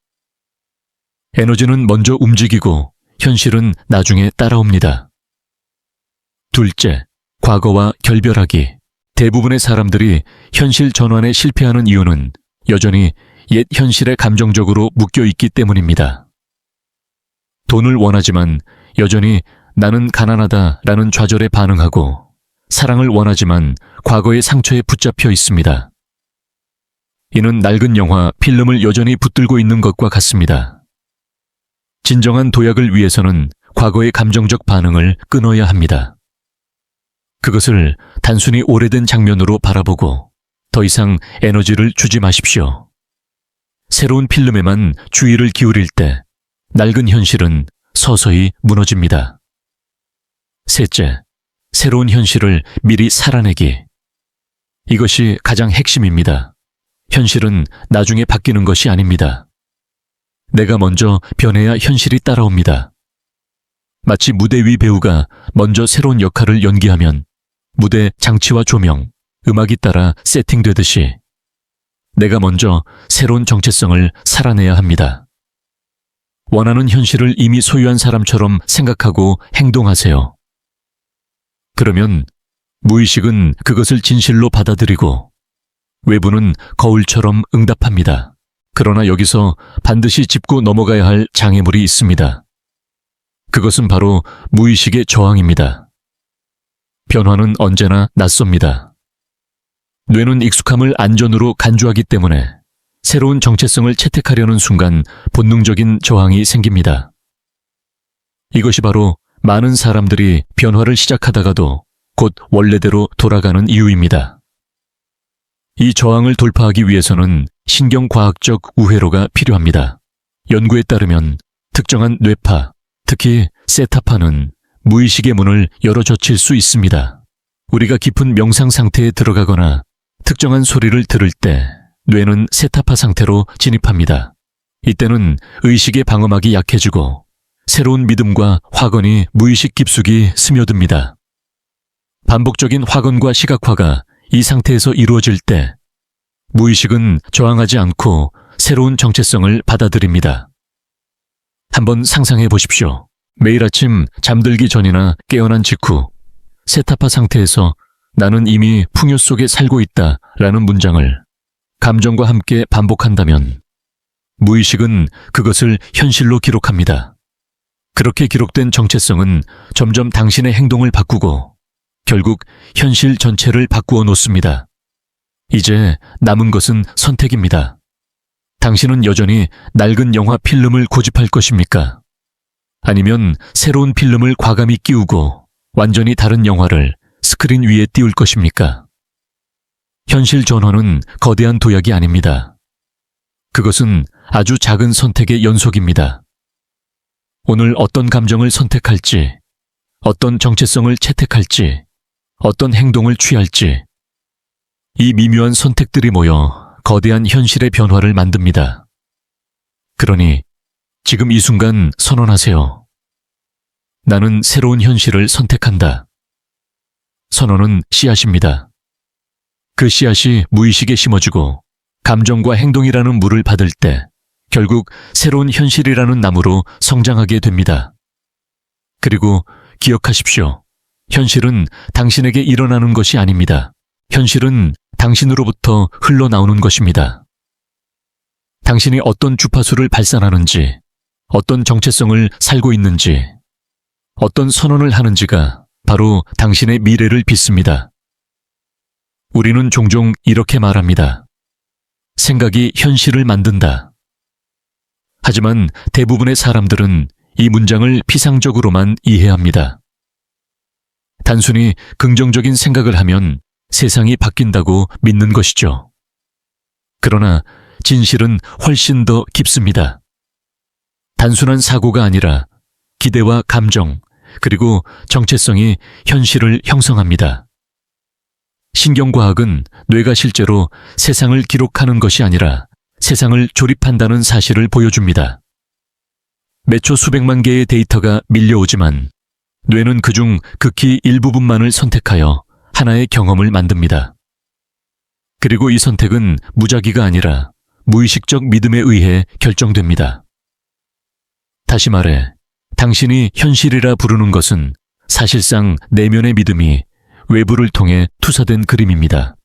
에너지는 먼저 움직이고 현실은 나중에 따라옵니다. 둘째, 과거와 결별하기. 대부분의 사람들이 현실 전환에 실패하는 이유는 여전히 옛 현실에 감정적으로 묶여 있기 때문입니다. 돈을 원하지만 여전히 나는 가난하다라는 좌절에 반응하고 사랑을 원하지만 과거의 상처에 붙잡혀 있습니다. 이는 낡은 영화, 필름을 여전히 붙들고 있는 것과 같습니다. 진정한 도약을 위해서는 과거의 감정적 반응을 끊어야 합니다. 그것을 단순히 오래된 장면으로 바라보고 더 이상 에너지를 주지 마십시오. 새로운 필름에만 주의를 기울일 때 낡은 현실은 서서히 무너집니다. 셋째, 새로운 현실을 미리 살아내기. 이것이 가장 핵심입니다. 현실은 나중에 바뀌는 것이 아닙니다. 내가 먼저 변해야 현실이 따라옵니다. 마치 무대 위 배우가 먼저 새로운 역할을 연기하면 무대 장치와 조명, 음악이 따라 세팅되듯이 내가 먼저 새로운 정체성을 살아내야 합니다. 원하는 현실을 이미 소유한 사람처럼 생각하고 행동하세요. 그러면 무의식은 그것을 진실로 받아들이고 외부는 거울처럼 응답합니다. 그러나 여기서 반드시 짚고 넘어가야 할 장애물이 있습니다. 그것은 바로 무의식의 저항입니다. 변화는 언제나 낯섭니다. 뇌는 익숙함을 안전으로 간주하기 때문에 새로운 정체성을 채택하려는 순간 본능적인 저항이 생깁니다. 이것이 바로 많은 사람들이 변화를 시작하다가도 곧 원래대로 돌아가는 이유입니다. 이 저항을 돌파하기 위해서는 신경과학적 우회로가 필요합니다. 연구에 따르면 특정한 뇌파, 특히 세타파는 무의식의 문을 열어젖힐 수 있습니다. 우리가 깊은 명상 상태에 들어가거나 특정한 소리를 들을 때 뇌는 세타파 상태로 진입합니다. 이때는 의식의 방어막이 약해지고 새로운 믿음과 확언이 무의식 깊숙이 스며듭니다. 반복적인 확언과 시각화가 이 상태에서 이루어질 때 무의식은 저항하지 않고 새로운 정체성을 받아들입니다. 한번 상상해 보십시오. 매일 아침 잠들기 전이나 깨어난 직후 세타파 상태에서 나는 이미 풍요 속에 살고 있다 라는 문장을 감정과 함께 반복한다면 무의식은 그것을 현실로 기록합니다. 그렇게 기록된 정체성은 점점 당신의 행동을 바꾸고 결국 현실 전체를 바꾸어 놓습니다. 이제 남은 것은 선택입니다. 당신은 여전히 낡은 영화 필름을 고집할 것입니까? 아니면 새로운 필름을 과감히 끼우고 완전히 다른 영화를 스크린 위에 띄울 것입니까? 현실 전환은 거대한 도약이 아닙니다. 그것은 아주 작은 선택의 연속입니다. 오늘 어떤 감정을 선택할지, 어떤 정체성을 채택할지, 어떤 행동을 취할지, 이 미묘한 선택들이 모여 거대한 현실의 변화를 만듭니다. 그러니 지금 이 순간 선언하세요. 나는 새로운 현실을 선택한다. 선언은 씨앗입니다. 그 씨앗이 무의식에 심어지고 감정과 행동이라는 물을 받을 때 결국 새로운 현실이라는 나무로 성장하게 됩니다. 그리고 기억하십시오. 현실은 당신에게 일어나는 것이 아닙니다. 현실은 당신으로부터 흘러나오는 것입니다. 당신이 어떤 주파수를 발산하는지, 어떤 정체성을 살고 있는지, 어떤 선언을 하는지가 바로 당신의 미래를 빚습니다. 우리는 종종 이렇게 말합니다. 생각이 현실을 만든다. 하지만 대부분의 사람들은 이 문장을 피상적으로만 이해합니다. 단순히 긍정적인 생각을 하면 세상이 바뀐다고 믿는 것이죠. 그러나 진실은 훨씬 더 깊습니다. 단순한 사고가 아니라 기대와 감정, 그리고 정체성이 현실을 형성합니다. 신경과학은 뇌가 실제로 세상을 기록하는 것이 아니라 세상을 조립한다는 사실을 보여줍니다. 매초 수백만 개의 데이터가 밀려오지만 뇌는 그중 극히 일부분만을 선택하여 하나의 경험을 만듭니다. 그리고 이 선택은 무작위가 아니라 무의식적 믿음에 의해 결정됩니다. 다시 말해, 당신이 현실이라 부르는 것은 사실상 내면의 믿음이 외부를 통해 투사된 그림입니다.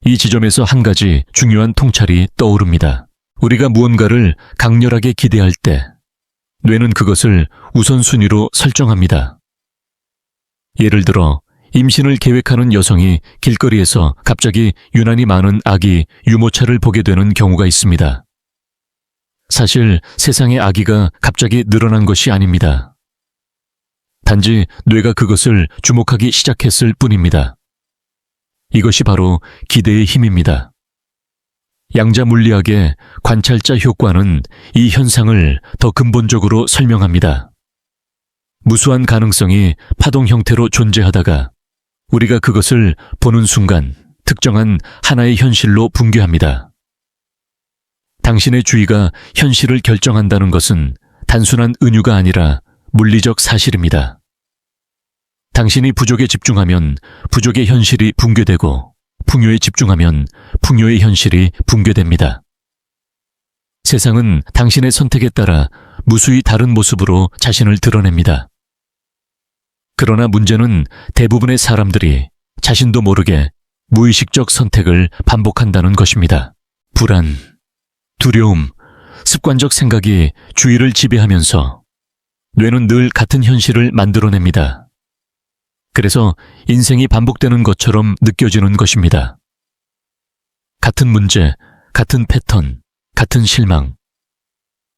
이 지점에서 한 가지 중요한 통찰이 떠오릅니다. 우리가 무언가를 강렬하게 기대할 때 뇌는 그것을 우선순위로 설정합니다. 예를 들어 임신을 계획하는 여성이 길거리에서 갑자기 유난히 많은 아기 유모차를 보게 되는 경우가 있습니다. 사실 세상에 아기가 갑자기 늘어난 것이 아닙니다. 단지 뇌가 그것을 주목하기 시작했을 뿐입니다. 이것이 바로 기대의 힘입니다. 양자 물리학의 관찰자 효과는 이 현상을 더 근본적으로 설명합니다. 무수한 가능성이 파동 형태로 존재하다가 우리가 그것을 보는 순간 특정한 하나의 현실로 붕괴합니다. 당신의 주의가 현실을 결정한다는 것은 단순한 은유가 아니라 물리적 사실입니다. 당신이 부족에 집중하면 부족의 현실이 붕괴되고 풍요에 집중하면 풍요의 현실이 붕괴됩니다. 세상은 당신의 선택에 따라 무수히 다른 모습으로 자신을 드러냅니다. 그러나 문제는 대부분의 사람들이 자신도 모르게 무의식적 선택을 반복한다는 것입니다. 불안, 두려움, 습관적 생각이 주의를 지배하면서 뇌는 늘 같은 현실을 만들어냅니다. 그래서 인생이 반복되는 것처럼 느껴지는 것입니다. 같은 문제, 같은 패턴, 같은 실망.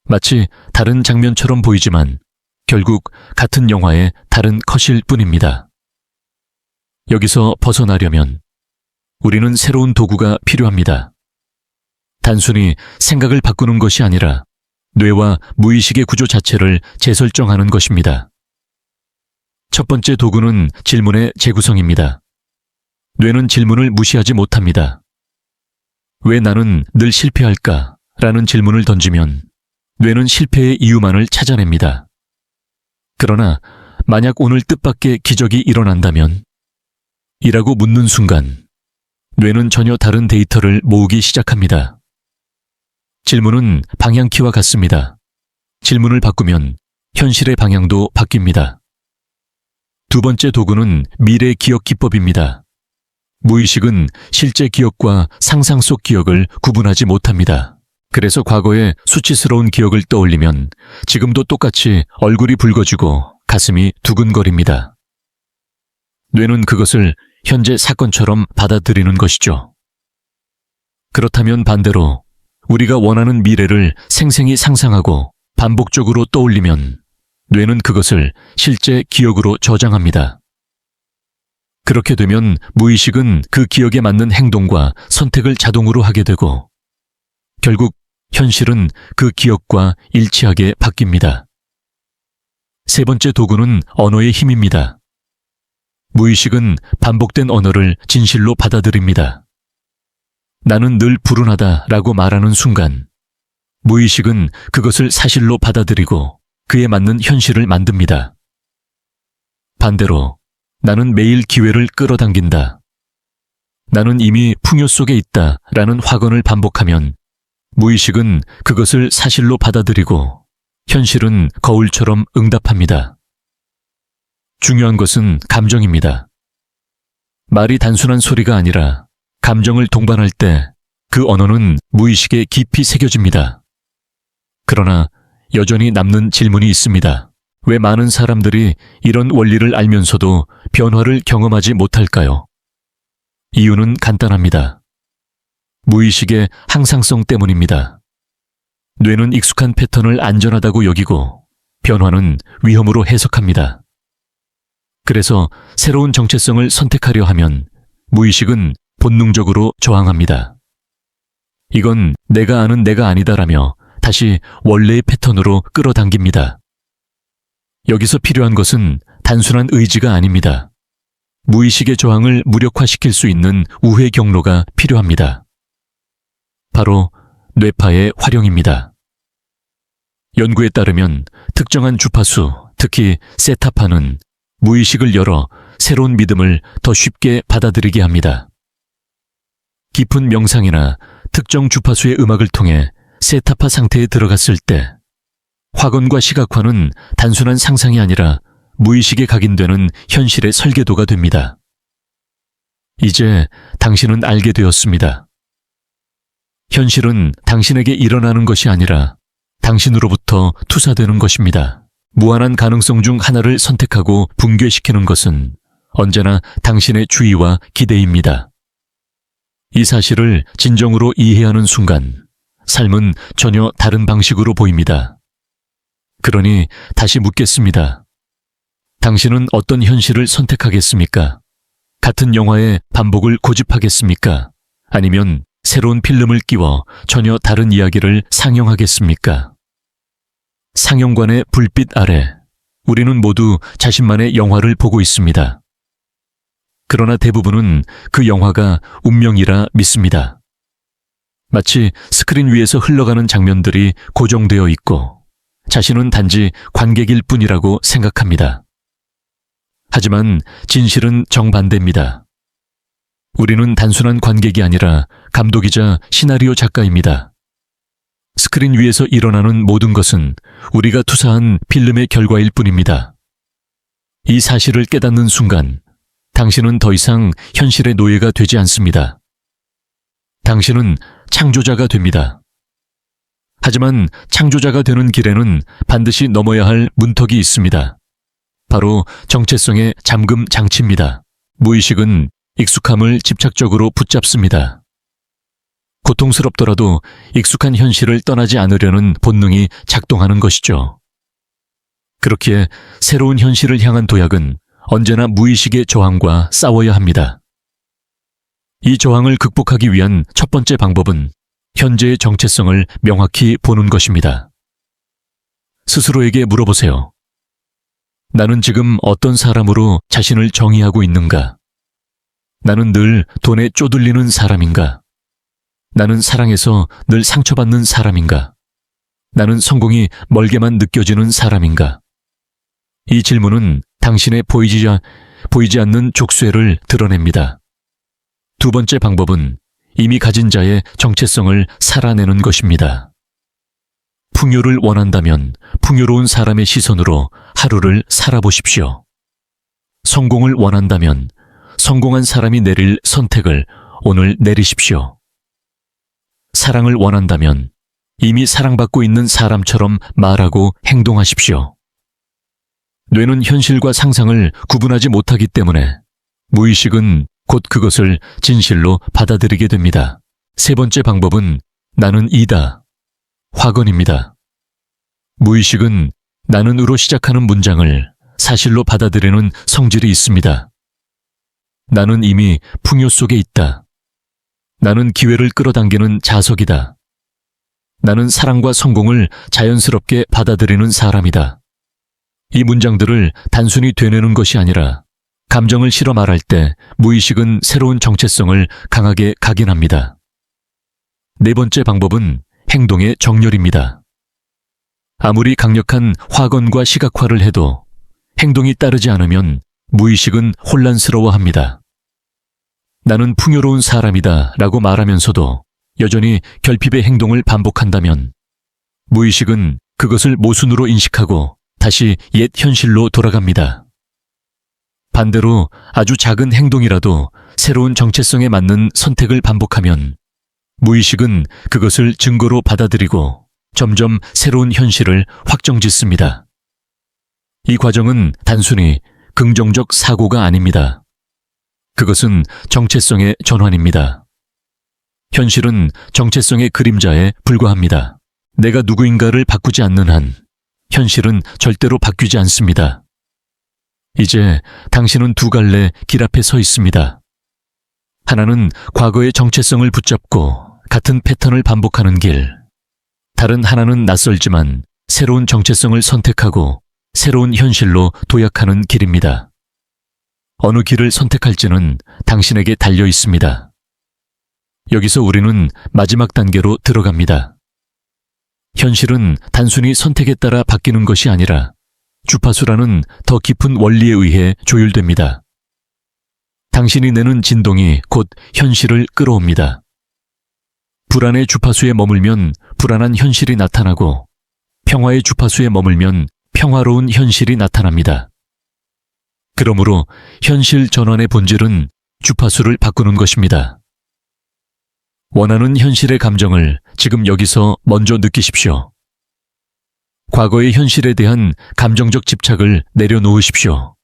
마치 다른 장면처럼 보이지만 결국 같은 영화의 다른 컷일 뿐입니다. 여기서 벗어나려면 우리는 새로운 도구가 필요합니다. 단순히 생각을 바꾸는 것이 아니라 뇌와 무의식의 구조 자체를 재설정하는 것입니다. 첫 번째 도구는 질문의 재구성입니다. 뇌는 질문을 무시하지 못합니다. 왜 나는 늘 실패할까? 라는 질문을 던지면 뇌는 실패의 이유만을 찾아냅니다. 그러나 만약 오늘 뜻밖의 기적이 일어난다면? 이라고 묻는 순간 뇌는 전혀 다른 데이터를 모으기 시작합니다. 질문은 방향키와 같습니다. 질문을 바꾸면 현실의 방향도 바뀝니다. 두 번째 도구는 미래 기억 기법입니다. 무의식은 실제 기억과 상상 속 기억을 구분하지 못합니다. 그래서 과거의 수치스러운 기억을 떠올리면 지금도 똑같이 얼굴이 붉어지고 가슴이 두근거립니다. 뇌는 그것을 현재 사건처럼 받아들이는 것이죠. 그렇다면 반대로 우리가 원하는 미래를 생생히 상상하고 반복적으로 떠올리면 뇌는 그것을 실제 기억으로 저장합니다. 그렇게 되면 무의식은 그 기억에 맞는 행동과 선택을 자동으로 하게 되고 결국 현실은 그 기억과 일치하게 바뀝니다. 세 번째 도구는 언어의 힘입니다. 무의식은 반복된 언어를 진실로 받아들입니다. 나는 늘 불운하다 라고 말하는 순간 무의식은 그것을 사실로 받아들이고 그에 맞는 현실을 만듭니다. 반대로 나는 매일 기회를 끌어당긴다. 나는 이미 풍요 속에 있다 라는 확언을 반복하면 무의식은 그것을 사실로 받아들이고 현실은 거울처럼 응답합니다. 중요한 것은 감정입니다. 말이 단순한 소리가 아니라 감정을 동반할 때 그 언어는 무의식에 깊이 새겨집니다. 그러나 여전히 남는 질문이 있습니다. 왜 많은 사람들이 이런 원리를 알면서도 변화를 경험하지 못할까요? 이유는 간단합니다. 무의식의 항상성 때문입니다. 뇌는 익숙한 패턴을 안전하다고 여기고 변화는 위험으로 해석합니다. 그래서 새로운 정체성을 선택하려 하면 무의식은 본능적으로 저항합니다. 이건 내가 아는 내가 아니다라며 다시 원래의 패턴으로 끌어당깁니다. 여기서 필요한 것은 단순한 의지가 아닙니다. 무의식의 저항을 무력화시킬 수 있는 우회 경로가 필요합니다. 바로 뇌파의 활용입니다. 연구에 따르면 특정한 주파수, 특히 세타파는 무의식을 열어 새로운 믿음을 더 쉽게 받아들이게 합니다. 깊은 명상이나 특정 주파수의 음악을 통해 세타파 상태에 들어갔을 때 확언과 시각화는 단순한 상상이 아니라 무의식에 각인되는 현실의 설계도가 됩니다. 이제 당신은 알게 되었습니다. 현실은 당신에게 일어나는 것이 아니라 당신으로부터 투사되는 것입니다. 무한한 가능성 중 하나를 선택하고 붕괴시키는 것은 언제나 당신의 주의와 기대입니다. 이 사실을 진정으로 이해하는 순간 삶은 전혀 다른 방식으로 보입니다. 그러니 다시 묻겠습니다. 당신은 어떤 현실을 선택하겠습니까? 같은 영화의 반복을 고집하겠습니까? 아니면 새로운 필름을 끼워 전혀 다른 이야기를 상영하겠습니까? 상영관의 불빛 아래 우리는 모두 자신만의 영화를 보고 있습니다. 그러나 대부분은 그 영화가 운명이라 믿습니다. 마치 스크린 위에서 흘러가는 장면들이 고정되어 있고 자신은 단지 관객일 뿐이라고 생각합니다. 하지만 진실은 정반대입니다. 우리는 단순한 관객이 아니라 감독이자 시나리오 작가입니다. 스크린 위에서 일어나는 모든 것은 우리가 투사한 필름의 결과일 뿐입니다. 이 사실을 깨닫는 순간 당신은 더 이상 현실의 노예가 되지 않습니다. 당신은 창조자가 됩니다. 하지만 창조자가 되는 길에는 반드시 넘어야 할 문턱이 있습니다. 바로 정체성의 잠금 장치입니다. 무의식은 익숙함을 집착적으로 붙잡습니다. 고통스럽더라도 익숙한 현실을 떠나지 않으려는 본능이 작동하는 것이죠. 그렇기에 새로운 현실을 향한 도약은 언제나 무의식의 저항과 싸워야 합니다. 이 저항을 극복하기 위한 첫 번째 방법은 현재의 정체성을 명확히 보는 것입니다. 스스로에게 물어보세요. 나는 지금 어떤 사람으로 자신을 정의하고 있는가? 나는 늘 돈에 쪼들리는 사람인가? 나는 사랑에서 늘 상처받는 사람인가? 나는 성공이 멀게만 느껴지는 사람인가? 이 질문은 당신의 보이지 않는 족쇄를 드러냅니다. 두 번째 방법은 이미 가진 자의 정체성을 살아내는 것입니다. 풍요를 원한다면 풍요로운 사람의 시선으로 하루를 살아보십시오. 성공을 원한다면 성공한 사람이 내릴 선택을 오늘 내리십시오. 사랑을 원한다면 이미 사랑받고 있는 사람처럼 말하고 행동하십시오. 뇌는 현실과 상상을 구분하지 못하기 때문에 무의식은 곧 그것을 진실로 받아들이게 됩니다. 세 번째 방법은 나는 이다. 확언입니다. 무의식은 나는으로 시작하는 문장을 사실로 받아들이는 성질이 있습니다. 나는 이미 풍요 속에 있다. 나는 기회를 끌어당기는 자석이다. 나는 사랑과 성공을 자연스럽게 받아들이는 사람이다. 이 문장들을 단순히 되뇌는 것이 아니라 감정을 실어 말할 때 무의식은 새로운 정체성을 강하게 각인합니다. 네 번째 방법은 행동의 정렬입니다. 아무리 강력한 확언과 시각화를 해도 행동이 따르지 않으면 무의식은 혼란스러워합니다. 나는 풍요로운 사람이다 라고 말하면서도 여전히 결핍의 행동을 반복한다면 무의식은 그것을 모순으로 인식하고 다시 옛 현실로 돌아갑니다. 반대로 아주 작은 행동이라도 새로운 정체성에 맞는 선택을 반복하면 무의식은 그것을 증거로 받아들이고 점점 새로운 현실을 확정짓습니다. 이 과정은 단순히 긍정적 사고가 아닙니다. 그것은 정체성의 전환입니다. 현실은 정체성의 그림자에 불과합니다. 내가 누구인가를 바꾸지 않는 한 현실은 절대로 바뀌지 않습니다. 이제 당신은 두 갈래 길 앞에 서 있습니다. 하나는 과거의 정체성을 붙잡고 같은 패턴을 반복하는 길. 다른 하나는 낯설지만 새로운 정체성을 선택하고 새로운 현실로 도약하는 길입니다. 어느 길을 선택할지는 당신에게 달려 있습니다. 여기서 우리는 마지막 단계로 들어갑니다. 현실은 단순히 선택에 따라 바뀌는 것이 아니라 주파수라는 더 깊은 원리에 의해 조율됩니다. 당신이 내는 진동이 곧 현실을 끌어옵니다. 불안의 주파수에 머물면 불안한 현실이 나타나고 평화의 주파수에 머물면 평화로운 현실이 나타납니다. 그러므로 현실 전환의 본질은 주파수를 바꾸는 것입니다. 원하는 현실의 감정을 지금 여기서 먼저 느끼십시오. 과거의 현실에 대한 감정적 집착을 내려놓으십시오.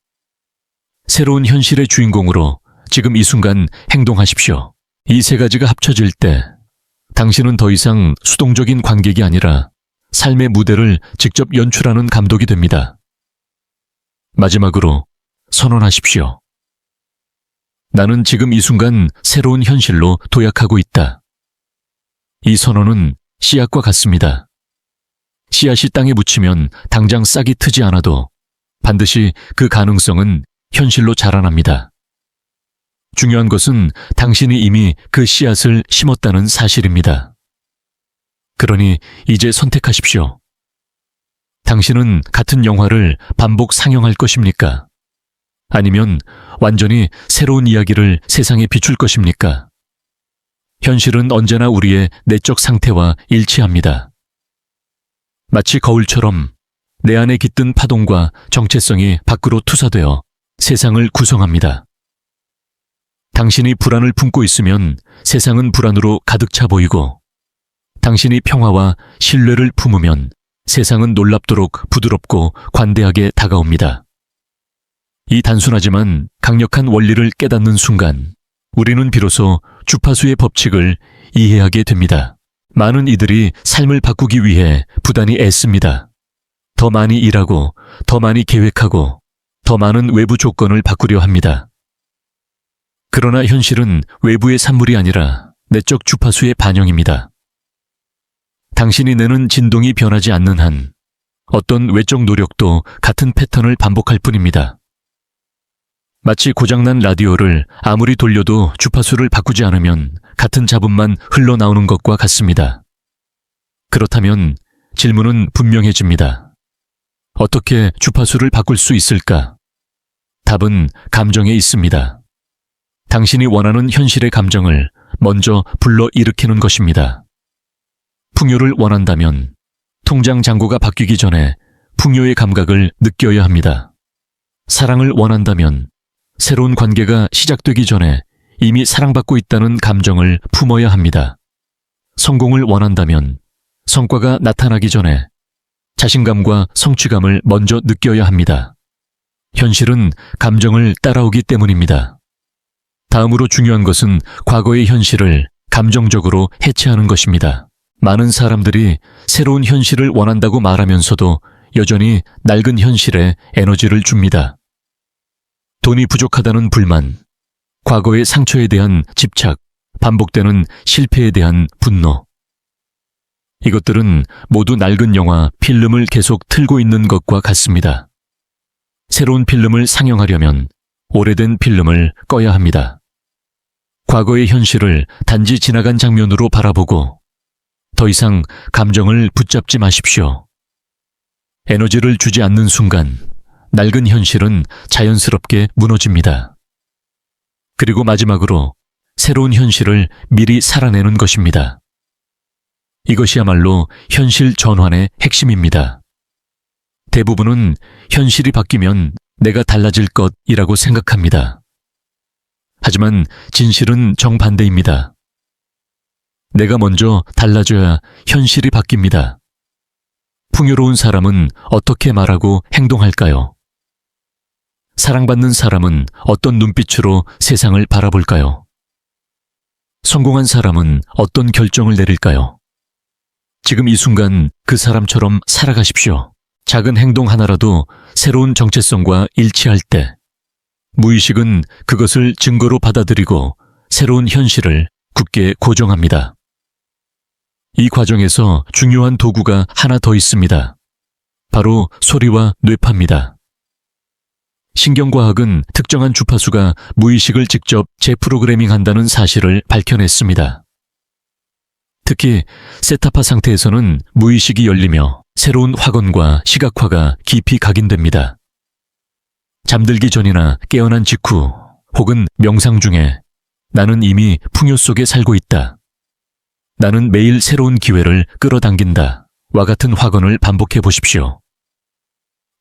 새로운 현실의 주인공으로 지금 이 순간 행동하십시오. 이 세 가지가 합쳐질 때 당신은 더 이상 수동적인 관객이 아니라 삶의 무대를 직접 연출하는 감독이 됩니다. 마지막으로 선언하십시오. 나는 지금 이 순간 새로운 현실로 도약하고 있다. 이 선언은 씨앗과 같습니다. 씨앗이 땅에 묻히면 당장 싹이 트지 않아도 반드시 그 가능성은 현실로 자라납니다. 중요한 것은 당신이 이미 그 씨앗을 심었다는 사실입니다. 그러니 이제 선택하십시오. 당신은 같은 영화를 반복 상영할 것입니까? 아니면 완전히 새로운 이야기를 세상에 비출 것입니까? 현실은 언제나 우리의 내적 상태와 일치합니다. 마치 거울처럼 내 안에 깃든 파동과 정체성이 밖으로 투사되어 세상을 구성합니다. 당신이 불안을 품고 있으면 세상은 불안으로 가득 차 보이고, 당신이 평화와 신뢰를 품으면 세상은 놀랍도록 부드럽고 관대하게 다가옵니다. 이 단순하지만 강력한 원리를 깨닫는 순간 우리는 비로소 주파수의 법칙을 이해하게 됩니다. 많은 이들이 삶을 바꾸기 위해 부단히 애씁니다. 더 많이 일하고, 더 많이 계획하고, 더 많은 외부 조건을 바꾸려 합니다. 그러나 현실은 외부의 산물이 아니라 내적 주파수의 반영입니다. 당신이 내는 진동이 변하지 않는 한 어떤 외적 노력도 같은 패턴을 반복할 뿐입니다. 마치 고장난 라디오를 아무리 돌려도 주파수를 바꾸지 않으면 같은 잡음만 흘러나오는 것과 같습니다. 그렇다면 질문은 분명해집니다. 어떻게 주파수를 바꿀 수 있을까? 답은 감정에 있습니다. 당신이 원하는 현실의 감정을 먼저 불러일으키는 것입니다. 풍요를 원한다면 통장 잔고가 바뀌기 전에 풍요의 감각을 느껴야 합니다. 사랑을 원한다면 새로운 관계가 시작되기 전에 이미 사랑받고 있다는 감정을 품어야 합니다. 성공을 원한다면 성과가 나타나기 전에 자신감과 성취감을 먼저 느껴야 합니다. 현실은 감정을 따라오기 때문입니다. 다음으로 중요한 것은 과거의 현실을 감정적으로 해체하는 것입니다. 많은 사람들이 새로운 현실을 원한다고 말하면서도 여전히 낡은 현실에 에너지를 줍니다. 돈이 부족하다는 불만, 과거의 상처에 대한 집착, 반복되는 실패에 대한 분노. 이것들은 모두 낡은 영화, 필름을 계속 틀고 있는 것과 같습니다. 새로운 필름을 상영하려면 오래된 필름을 꺼야 합니다. 과거의 현실을 단지 지나간 장면으로 바라보고 더 이상 감정을 붙잡지 마십시오. 에너지를 주지 않는 순간 낡은 현실은 자연스럽게 무너집니다. 그리고 마지막으로 새로운 현실을 미리 살아내는 것입니다. 이것이야말로 현실 전환의 핵심입니다. 대부분은 현실이 바뀌면 내가 달라질 것이라고 생각합니다. 하지만 진실은 정반대입니다. 내가 먼저 달라져야 현실이 바뀝니다. 풍요로운 사람은 어떻게 말하고 행동할까요? 사랑받는 사람은 어떤 눈빛으로 세상을 바라볼까요? 성공한 사람은 어떤 결정을 내릴까요? 지금 이 순간 그 사람처럼 살아가십시오. 작은 행동 하나라도 새로운 정체성과 일치할 때 무의식은 그것을 증거로 받아들이고 새로운 현실을 굳게 고정합니다. 이 과정에서 중요한 도구가 하나 더 있습니다. 바로 소리와 뇌파입니다. 신경과학은 특정한 주파수가 무의식을 직접 재프로그래밍한다는 사실을 밝혀냈습니다. 특히 세타파 상태에서는 무의식이 열리며 새로운 확언과 시각화가 깊이 각인됩니다. 잠들기 전이나 깨어난 직후 혹은 명상 중에 나는 이미 풍요 속에 살고 있다. 나는 매일 새로운 기회를 끌어당긴다. 와 같은 확언을 반복해 보십시오.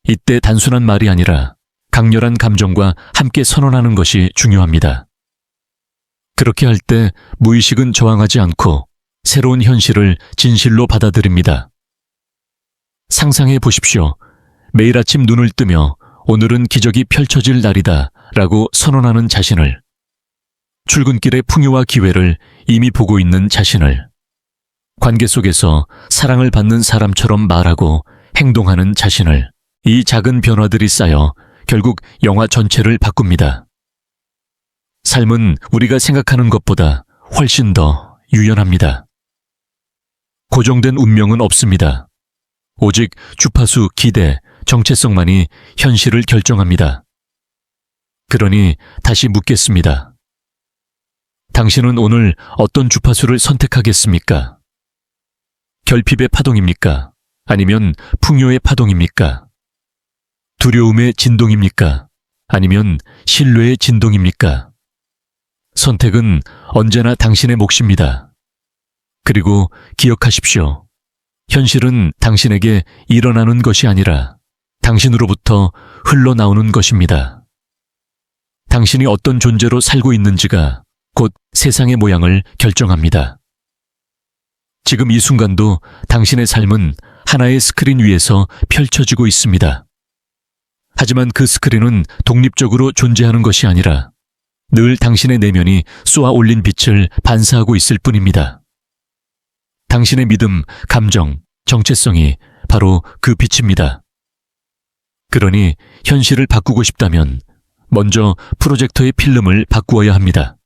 이때 단순한 말이 아니라 강렬한 감정과 함께 선언하는 것이 중요합니다. 그렇게 할 때 무의식은 저항하지 않고 새로운 현실을 진실로 받아들입니다. 상상해 보십시오. 매일 아침 눈을 뜨며 오늘은 기적이 펼쳐질 날이다 라고 선언하는 자신을, 출근길의 풍요와 기회를 이미 보고 있는 자신을, 관계 속에서 사랑을 받는 사람처럼 말하고 행동하는 자신을, 이 작은 변화들이 쌓여 결국 영화 전체를 바꿉니다. 삶은 우리가 생각하는 것보다 훨씬 더 유연합니다. 고정된 운명은 없습니다. 오직 주파수, 기대, 정체성만이 현실을 결정합니다. 그러니 다시 묻겠습니다. 당신은 오늘 어떤 주파수를 선택하겠습니까? 결핍의 파동입니까? 아니면 풍요의 파동입니까? 두려움의 진동입니까? 아니면 신뢰의 진동입니까? 선택은 언제나 당신의 몫입니다. 그리고 기억하십시오. 현실은 당신에게 일어나는 것이 아니라 당신으로부터 흘러나오는 것입니다. 당신이 어떤 존재로 살고 있는지가 곧 세상의 모양을 결정합니다. 지금 이 순간도 당신의 삶은 하나의 스크린 위에서 펼쳐지고 있습니다. 하지만 그 스크린은 독립적으로 존재하는 것이 아니라 늘 당신의 내면이 쏘아 올린 빛을 반사하고 있을 뿐입니다. 당신의 믿음, 감정, 정체성이 바로 그 빛입니다. 그러니 현실을 바꾸고 싶다면 먼저 프로젝터의 필름을 바꾸어야 합니다.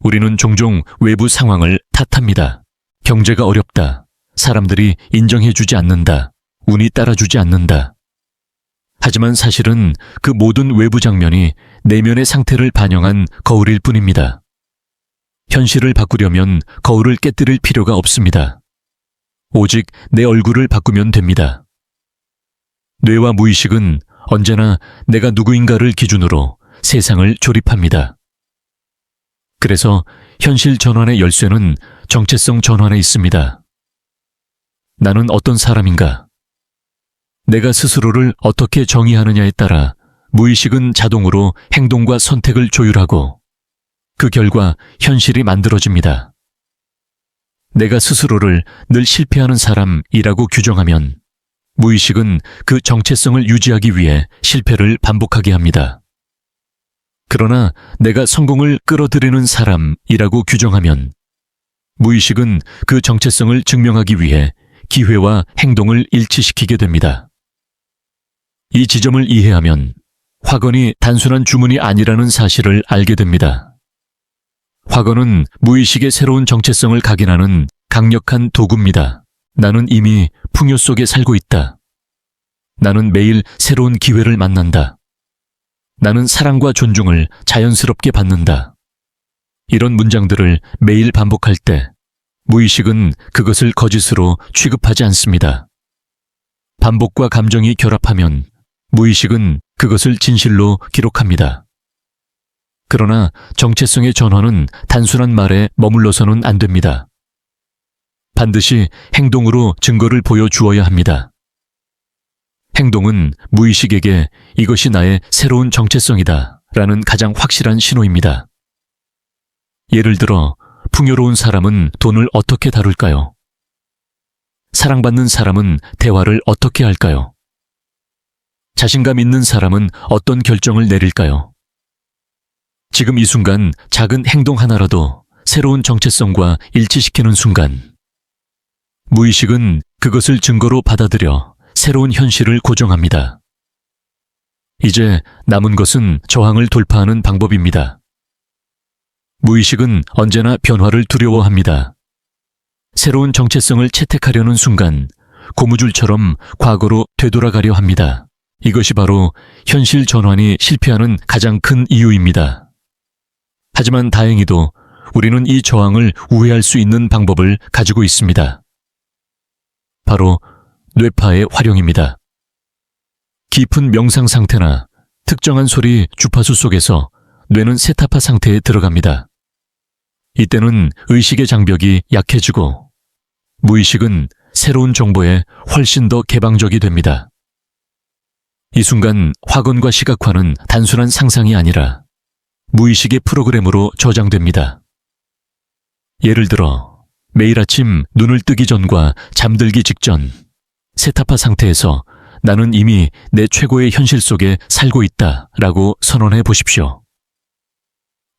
우리는 종종 외부 상황을 탓합니다. 경제가 어렵다. 사람들이 인정해주지 않는다. 운이 따라주지 않는다. 하지만 사실은 그 모든 외부 장면이 내면의 상태를 반영한 거울일 뿐입니다. 현실을 바꾸려면 거울을 깨뜨릴 필요가 없습니다. 오직 내 얼굴을 바꾸면 됩니다. 뇌와 무의식은 언제나 내가 누구인가를 기준으로 세상을 조립합니다. 그래서 현실 전환의 열쇠는 정체성 전환에 있습니다. 나는 어떤 사람인가? 내가 스스로를 어떻게 정의하느냐에 따라 무의식은 자동으로 행동과 선택을 조율하고 그 결과 현실이 만들어집니다. 내가 스스로를 늘 실패하는 사람이라고 규정하면 무의식은 그 정체성을 유지하기 위해 실패를 반복하게 합니다. 그러나 내가 성공을 끌어들이는 사람이라고 규정하면 무의식은 그 정체성을 증명하기 위해 기회와 행동을 일치시키게 됩니다. 이 지점을 이해하면 확언이 단순한 주문이 아니라는 사실을 알게 됩니다. 확언은 무의식의 새로운 정체성을 각인하는 강력한 도구입니다. 나는 이미 풍요 속에 살고 있다. 나는 매일 새로운 기회를 만난다. 나는 사랑과 존중을 자연스럽게 받는다. 이런 문장들을 매일 반복할 때 무의식은 그것을 거짓으로 취급하지 않습니다. 반복과 감정이 결합하면 무의식은 그것을 진실로 기록합니다. 그러나 정체성의 전환은 단순한 말에 머물러서는 안 됩니다. 반드시 행동으로 증거를 보여주어야 합니다. 행동은 무의식에게 이것이 나의 새로운 정체성이다 라는 가장 확실한 신호입니다. 예를 들어 풍요로운 사람은 돈을 어떻게 다룰까요? 사랑받는 사람은 대화를 어떻게 할까요? 자신감 있는 사람은 어떤 결정을 내릴까요? 지금 이 순간 작은 행동 하나라도 새로운 정체성과 일치시키는 순간 무의식은 그것을 증거로 받아들여 새로운 현실을 고정합니다. 이제 남은 것은 저항을 돌파하는 방법입니다. 무의식은 언제나 변화를 두려워합니다. 새로운 정체성을 채택하려는 순간 고무줄처럼 과거로 되돌아가려 합니다. 이것이 바로 현실 전환이 실패하는 가장 큰 이유입니다. 하지만 다행히도 우리는 이 저항을 우회할 수 있는 방법을 가지고 있습니다. 바로 뇌파의 활용입니다. 깊은 명상 상태나 특정한 소리 주파수 속에서 뇌는 세타파 상태에 들어갑니다. 이때는 의식의 장벽이 약해지고 무의식은 새로운 정보에 훨씬 더 개방적이 됩니다. 이 순간 확언과 시각화는 단순한 상상이 아니라 무의식의 프로그램으로 저장됩니다. 예를 들어 매일 아침 눈을 뜨기 전과 잠들기 직전 세타파 상태에서 나는 이미 내 최고의 현실 속에 살고 있다라고 선언해 보십시오.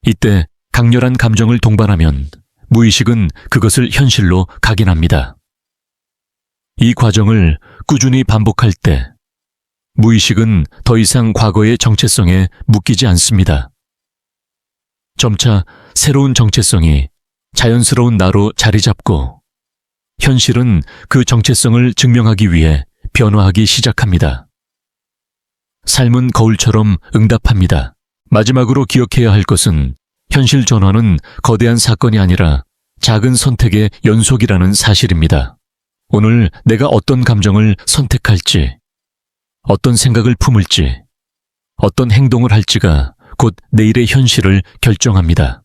이때 강렬한 감정을 동반하면 무의식은 그것을 현실로 각인합니다. 이 과정을 꾸준히 반복할 때 무의식은 더 이상 과거의 정체성에 묶이지 않습니다. 점차 새로운 정체성이 자연스러운 나로 자리 잡고 현실은 그 정체성을 증명하기 위해 변화하기 시작합니다. 삶은 거울처럼 응답합니다. 마지막으로 기억해야 할 것은 현실 전환은 거대한 사건이 아니라 작은 선택의 연속이라는 사실입니다. 오늘 내가 어떤 감정을 선택할지, 어떤 생각을 품을지, 어떤 행동을 할지가 곧 내일의 현실을 결정합니다.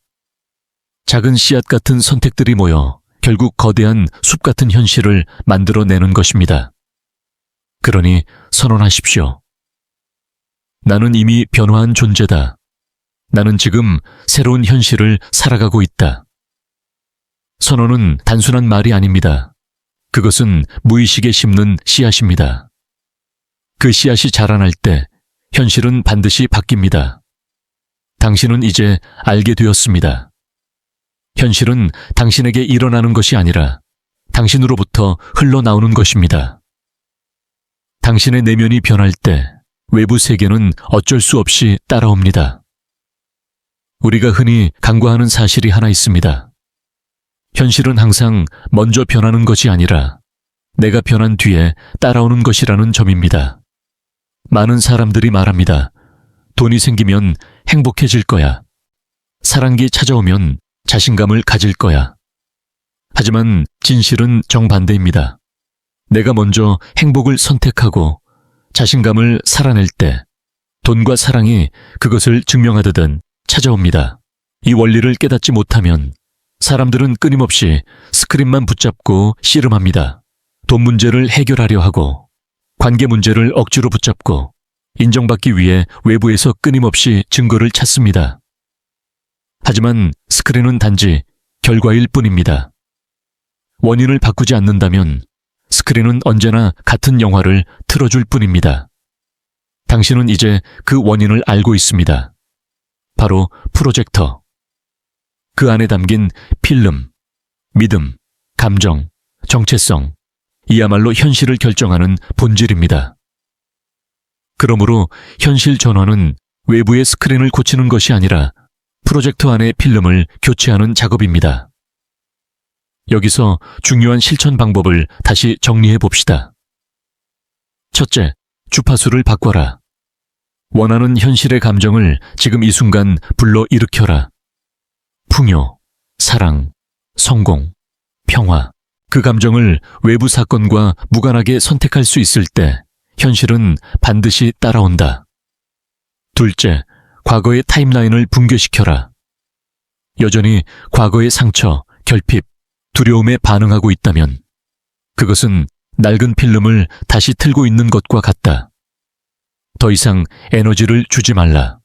작은 씨앗 같은 선택들이 모여 결국 거대한 숲 같은 현실을 만들어내는 것입니다. 그러니 선언하십시오. 나는 이미 변화한 존재다. 나는 지금 새로운 현실을 살아가고 있다. 선언은 단순한 말이 아닙니다. 그것은 무의식에 심는 씨앗입니다. 그 씨앗이 자라날 때 현실은 반드시 바뀝니다. 당신은 이제 알게 되었습니다. 현실은 당신에게 일어나는 것이 아니라 당신으로부터 흘러나오는 것입니다. 당신의 내면이 변할 때 외부 세계는 어쩔 수 없이 따라옵니다. 우리가 흔히 간과하는 사실이 하나 있습니다. 현실은 항상 먼저 변하는 것이 아니라 내가 변한 뒤에 따라오는 것이라는 점입니다. 많은 사람들이 말합니다. 돈이 생기면 행복해질 거야. 사랑이 찾아오면 자신감을 가질 거야. 하지만 진실은 정반대입니다. 내가 먼저 행복을 선택하고 자신감을 살아낼 때 돈과 사랑이 그것을 증명하듯 찾아옵니다. 이 원리를 깨닫지 못하면 사람들은 끊임없이 스크린만 붙잡고 씨름합니다. 돈 문제를 해결하려 하고 관계 문제를 억지로 붙잡고 인정받기 위해 외부에서 끊임없이 증거를 찾습니다. 하지만 스크린은 단지 결과일 뿐입니다. 원인을 바꾸지 않는다면 스크린은 언제나 같은 영화를 틀어줄 뿐입니다. 당신은 이제 그 원인을 알고 있습니다. 바로 프로젝터. 그 안에 담긴 필름, 믿음, 감정, 정체성, 이야말로 현실을 결정하는 본질입니다. 그러므로 현실 전환은 외부의 스크린을 고치는 것이 아니라 프로젝터 안의 필름을 교체하는 작업입니다. 여기서 중요한 실천 방법을 다시 정리해 봅시다. 첫째, 주파수를 바꿔라. 원하는 현실의 감정을 지금 이 순간 불러 일으켜라. 풍요, 사랑, 성공, 평화. 그 감정을 외부 사건과 무관하게 선택할 수 있을 때 현실은 반드시 따라온다. 둘째, 과거의 타임라인을 붕괴시켜라. 여전히 과거의 상처, 결핍, 두려움에 반응하고 있다면 그것은 낡은 필름을 다시 틀고 있는 것과 같다. 더 이상 에너지를 주지 말라.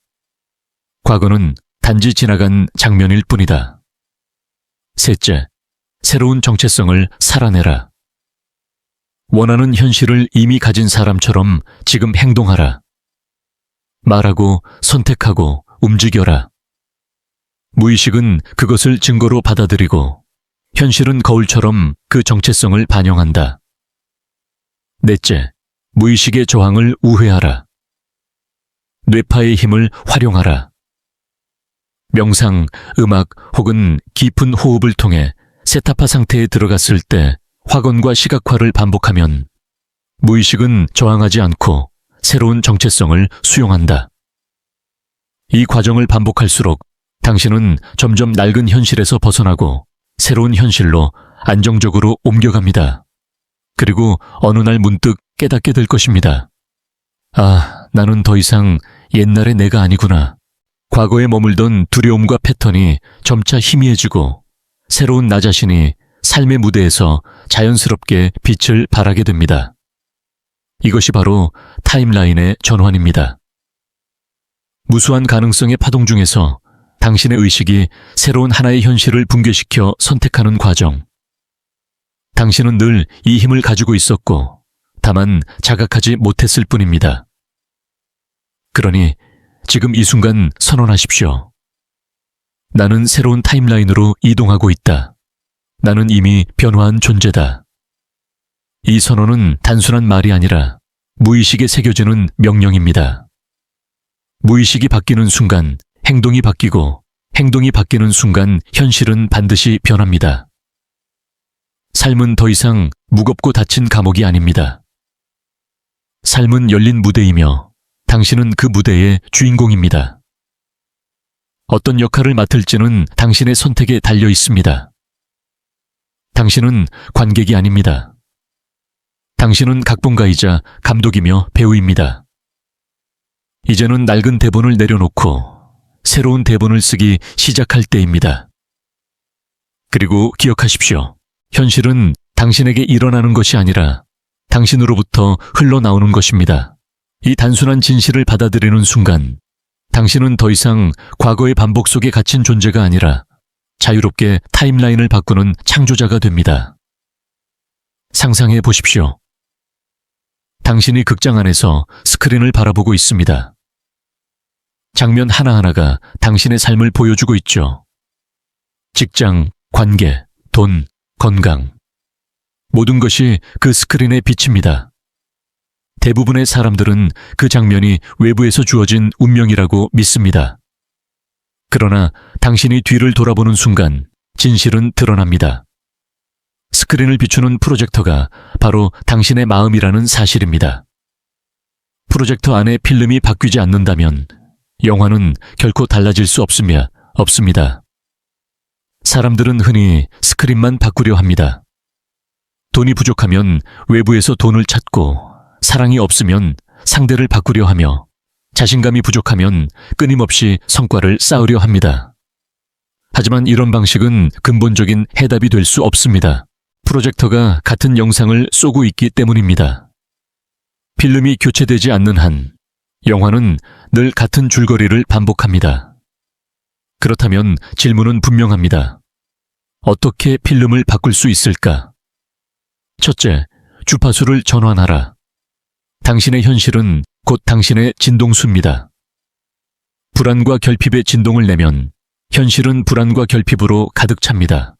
과거는 단지 지나간 장면일 뿐이다. 셋째, 새로운 정체성을 살아내라. 원하는 현실을 이미 가진 사람처럼 지금 행동하라. 말하고 선택하고 움직여라. 무의식은 그것을 증거로 받아들이고 현실은 거울처럼 그 정체성을 반영한다. 넷째, 무의식의 저항을 우회하라. 뇌파의 힘을 활용하라. 명상, 음악 혹은 깊은 호흡을 통해 세타파 상태에 들어갔을 때 확언과 시각화를 반복하면 무의식은 저항하지 않고 새로운 정체성을 수용한다. 이 과정을 반복할수록 당신은 점점 낡은 현실에서 벗어나고 새로운 현실로 안정적으로 옮겨갑니다. 그리고 어느 날 문득 깨닫게 될 것입니다. 아, 나는 더 이상 옛날의 내가 아니구나. 과거에 머물던 두려움과 패턴이 점차 희미해지고 새로운 나 자신이 삶의 무대에서 자연스럽게 빛을 발하게 됩니다. 이것이 바로 타임라인의 전환입니다. 무수한 가능성의 파동 중에서 당신의 의식이 새로운 하나의 현실을 붕괴시켜 선택하는 과정. 당신은 늘 이 힘을 가지고 있었고 다만 자각하지 못했을 뿐입니다. 그러니 지금 이 순간 선언하십시오. 나는 새로운 타임라인으로 이동하고 있다. 나는 이미 변화한 존재다. 이 선언은 단순한 말이 아니라 무의식에 새겨지는 명령입니다. 무의식이 바뀌는 순간 행동이 바뀌고, 행동이 바뀌는 순간 현실은 반드시 변합니다. 삶은 더 이상 무겁고 닫힌 감옥이 아닙니다. 삶은 열린 무대이며 당신은 그 무대의 주인공입니다. 어떤 역할을 맡을지는 당신의 선택에 달려 있습니다. 당신은 관객이 아닙니다. 당신은 각본가이자 감독이며 배우입니다. 이제는 낡은 대본을 내려놓고 새로운 대본을 쓰기 시작할 때입니다. 그리고 기억하십시오. 현실은 당신에게 일어나는 것이 아니라 당신으로부터 흘러나오는 것입니다. 이 단순한 진실을 받아들이는 순간 당신은 더 이상 과거의 반복 속에 갇힌 존재가 아니라 자유롭게 타임라인을 바꾸는 창조자가 됩니다. 상상해 보십시오. 당신이 극장 안에서 스크린을 바라보고 있습니다. 장면 하나하나가 당신의 삶을 보여주고 있죠. 직장, 관계, 돈, 건강. 모든 것이 그 스크린에 비칩니다. 대부분의 사람들은 그 장면이 외부에서 주어진 운명이라고 믿습니다. 그러나 당신이 뒤를 돌아보는 순간 진실은 드러납니다. 스크린을 비추는 프로젝터가 바로 당신의 마음이라는 사실입니다. 프로젝터 안에 필름이 바뀌지 않는다면 영화는 결코 달라질 수 없습니다. 사람들은 흔히 스크린만 바꾸려 합니다. 돈이 부족하면 외부에서 돈을 찾고, 사랑이 없으면 상대를 바꾸려 하며, 자신감이 부족하면 끊임없이 성과를 쌓으려 합니다. 하지만 이런 방식은 근본적인 해답이 될 수 없습니다. 프로젝터가 같은 영상을 쏘고 있기 때문입니다. 필름이 교체되지 않는 한 영화는 늘 같은 줄거리를 반복합니다. 그렇다면 질문은 분명합니다. 어떻게 필름을 바꿀 수 있을까? 첫째, 주파수를 전환하라. 당신의 현실은 곧 당신의 진동수입니다. 불안과 결핍의 진동을 내면 현실은 불안과 결핍으로 가득 찹니다.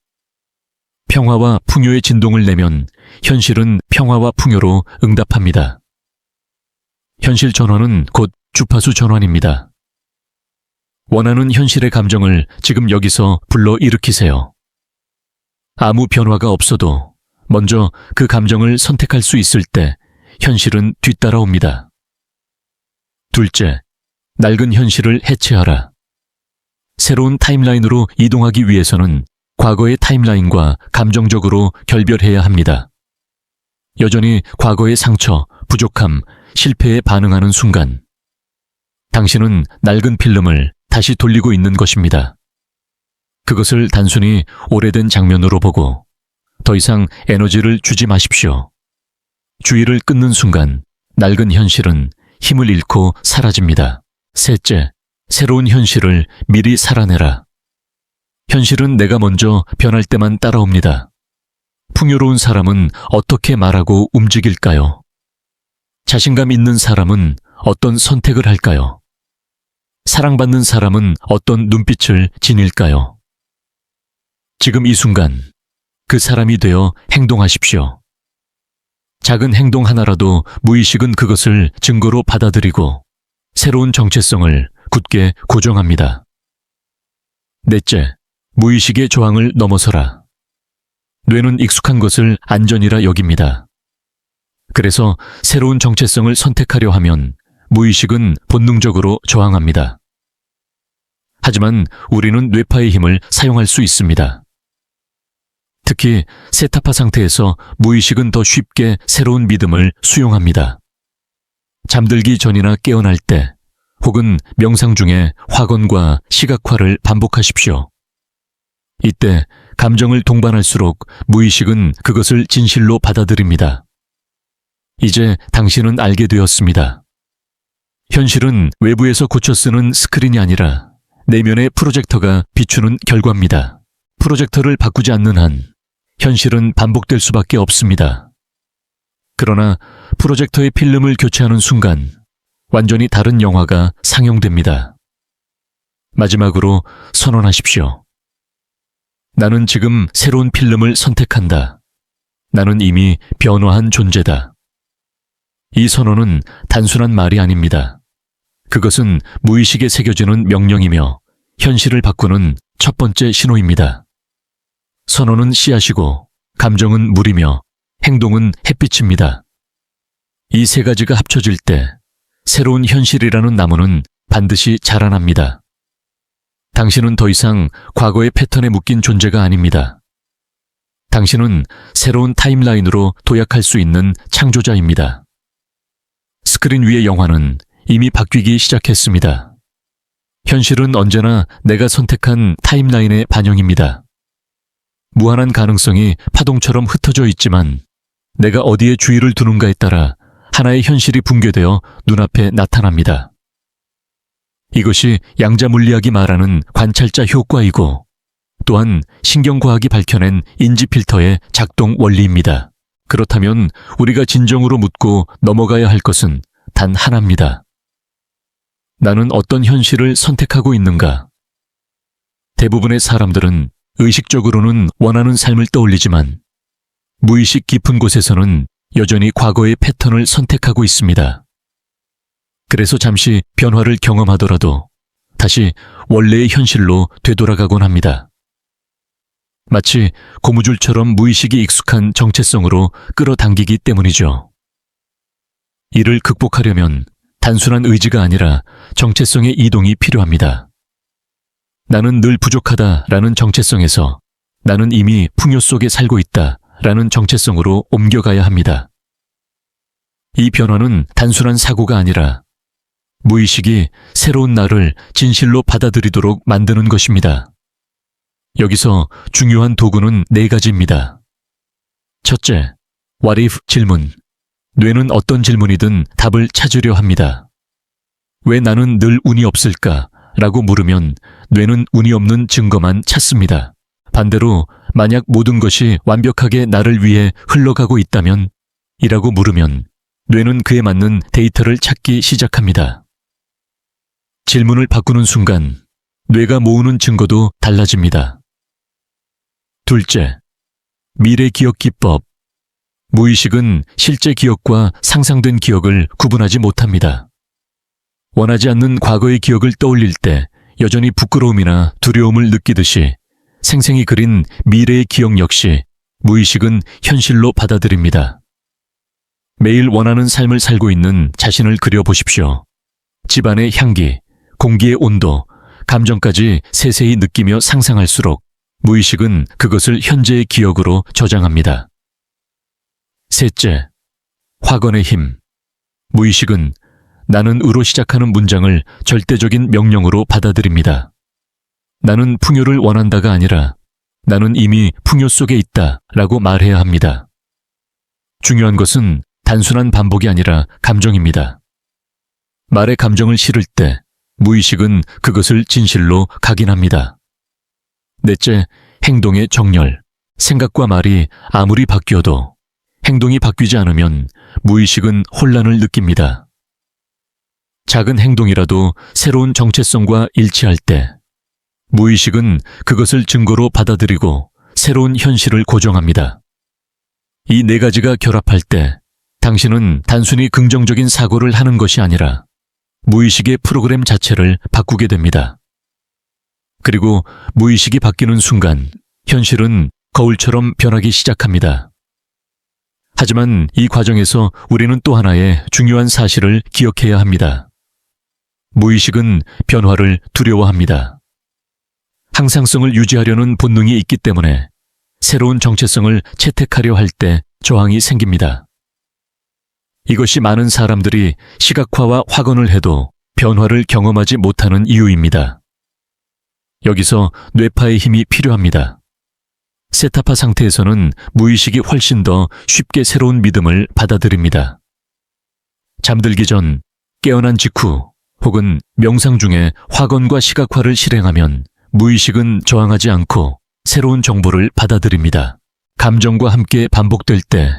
평화와 풍요의 진동을 내면 현실은 평화와 풍요로 응답합니다. 현실 전환은 곧 주파수 전환입니다. 원하는 현실의 감정을 지금 여기서 불러일으키세요. 아무 변화가 없어도 먼저 그 감정을 선택할 수 있을 때 현실은 뒤따라옵니다. 둘째, 낡은 현실을 해체하라. 새로운 타임라인으로 이동하기 위해서는 과거의 타임라인과 감정적으로 결별해야 합니다. 여전히 과거의 상처, 부족함, 실패에 반응하는 순간 당신은 낡은 필름을 다시 돌리고 있는 것입니다. 그것을 단순히 오래된 장면으로 보고 더 이상 에너지를 주지 마십시오. 주의를 끊는 순간 낡은 현실은 힘을 잃고 사라집니다. 셋째, 새로운 현실을 미리 살아내라. 현실은 내가 먼저 변할 때만 따라옵니다. 풍요로운 사람은 어떻게 말하고 움직일까요? 자신감 있는 사람은 어떤 선택을 할까요? 사랑받는 사람은 어떤 눈빛을 지닐까요? 지금 이 순간 그 사람이 되어 행동하십시오. 작은 행동 하나라도 무의식은 그것을 증거로 받아들이고 새로운 정체성을 굳게 고정합니다. 넷째, 무의식의 조항을 넘어서라. 뇌는 익숙한 것을 안전이라 여깁니다. 그래서 새로운 정체성을 선택하려 하면 무의식은 본능적으로 저항합니다. 하지만 우리는 뇌파의 힘을 사용할 수 있습니다. 특히 세타파 상태에서 무의식은 더 쉽게 새로운 믿음을 수용합니다. 잠들기 전이나 깨어날 때 혹은 명상 중에 확언과 시각화를 반복하십시오. 이때 감정을 동반할수록 무의식은 그것을 진실로 받아들입니다. 이제 당신은 알게 되었습니다. 현실은 외부에서 고쳐 쓰는 스크린이 아니라 내면의 프로젝터가 비추는 결과입니다. 프로젝터를 바꾸지 않는 한 현실은 반복될 수밖에 없습니다. 그러나 프로젝터의 필름을 교체하는 순간 완전히 다른 영화가 상영됩니다. 마지막으로 선언하십시오. 나는 지금 새로운 필름을 선택한다. 나는 이미 변화한 존재다. 이 선언은 단순한 말이 아닙니다. 그것은 무의식에 새겨지는 명령이며 현실을 바꾸는 첫 번째 신호입니다. 선언은 씨앗이고 감정은 물이며 행동은 햇빛입니다. 이 세 가지가 합쳐질 때 새로운 현실이라는 나무는 반드시 자라납니다. 당신은 더 이상 과거의 패턴에 묶인 존재가 아닙니다. 당신은 새로운 타임라인으로 도약할 수 있는 창조자입니다. 스크린 위의 영화는 이미 바뀌기 시작했습니다. 현실은 언제나 내가 선택한 타임라인의 반영입니다. 무한한 가능성이 파동처럼 흩어져 있지만 내가 어디에 주의를 두는가에 따라 하나의 현실이 붕괴되어 눈앞에 나타납니다. 이것이 양자 물리학이 말하는 관찰자 효과이고 또한 신경과학이 밝혀낸 인지 필터의 작동 원리입니다. 그렇다면 우리가 진정으로 묻고 넘어가야 할 것은 단 하나입니다. 나는 어떤 현실을 선택하고 있는가? 대부분의 사람들은 의식적으로는 원하는 삶을 떠올리지만 무의식 깊은 곳에서는 여전히 과거의 패턴을 선택하고 있습니다. 그래서 잠시 변화를 경험하더라도 다시 원래의 현실로 되돌아가곤 합니다. 마치 고무줄처럼 무의식이 익숙한 정체성으로 끌어당기기 때문이죠. 이를 극복하려면 단순한 의지가 아니라 정체성의 이동이 필요합니다. 나는 늘 부족하다라는 정체성에서 나는 이미 풍요 속에 살고 있다라는 정체성으로 옮겨가야 합니다. 이 변화는 단순한 사고가 아니라 무의식이 새로운 나를 진실로 받아들이도록 만드는 것입니다. 여기서 중요한 도구는 4가지입니다. 첫째, What if 질문. 뇌는 어떤 질문이든 답을 찾으려 합니다. 왜 나는 늘 운이 없을까? 라고 물으면 뇌는 운이 없는 증거만 찾습니다. 반대로 만약 모든 것이 완벽하게 나를 위해 흘러가고 있다면? 이라고 물으면 뇌는 그에 맞는 데이터를 찾기 시작합니다. 질문을 바꾸는 순간 뇌가 모으는 증거도 달라집니다. 둘째, 미래 기억 기법. 무의식은 실제 기억과 상상된 기억을 구분하지 못합니다. 원하지 않는 과거의 기억을 떠올릴 때 여전히 부끄러움이나 두려움을 느끼듯이 생생히 그린 미래의 기억 역시 무의식은 현실로 받아들입니다. 매일 원하는 삶을 살고 있는 자신을 그려보십시오. 집안의 향기, 공기의 온도, 감정까지 세세히 느끼며 상상할수록 무의식은 그것을 현재의 기억으로 저장합니다. 셋째, 확언의 힘. 무의식은 나는 으로 시작하는 문장을 절대적인 명령으로 받아들입니다. 나는 풍요를 원한다가 아니라 나는 이미 풍요 속에 있다 라고 말해야 합니다. 중요한 것은 단순한 반복이 아니라 감정입니다. 말에 감정을 실을 때 무의식은 그것을 진실로 각인합니다. 넷째, 행동의 정렬. 생각과 말이 아무리 바뀌어도 행동이 바뀌지 않으면 무의식은 혼란을 느낍니다. 작은 행동이라도 새로운 정체성과 일치할 때 무의식은 그것을 증거로 받아들이고 새로운 현실을 고정합니다. 이 4가지가 결합할 때 당신은 단순히 긍정적인 사고를 하는 것이 아니라 무의식의 프로그램 자체를 바꾸게 됩니다. 그리고 무의식이 바뀌는 순간 현실은 거울처럼 변하기 시작합니다. 하지만 이 과정에서 우리는 또 하나의 중요한 사실을 기억해야 합니다. 무의식은 변화를 두려워합니다. 항상성을 유지하려는 본능이 있기 때문에 새로운 정체성을 채택하려 할 때 저항이 생깁니다. 이것이 많은 사람들이 시각화와 확언을 해도 변화를 경험하지 못하는 이유입니다. 여기서 뇌파의 힘이 필요합니다. 세타파 상태에서는 무의식이 훨씬 더 쉽게 새로운 믿음을 받아들입니다. 잠들기 전, 깨어난 직후, 혹은 명상 중에 확언과 시각화를 실행하면 무의식은 저항하지 않고 새로운 정보를 받아들입니다. 감정과 함께 반복될 때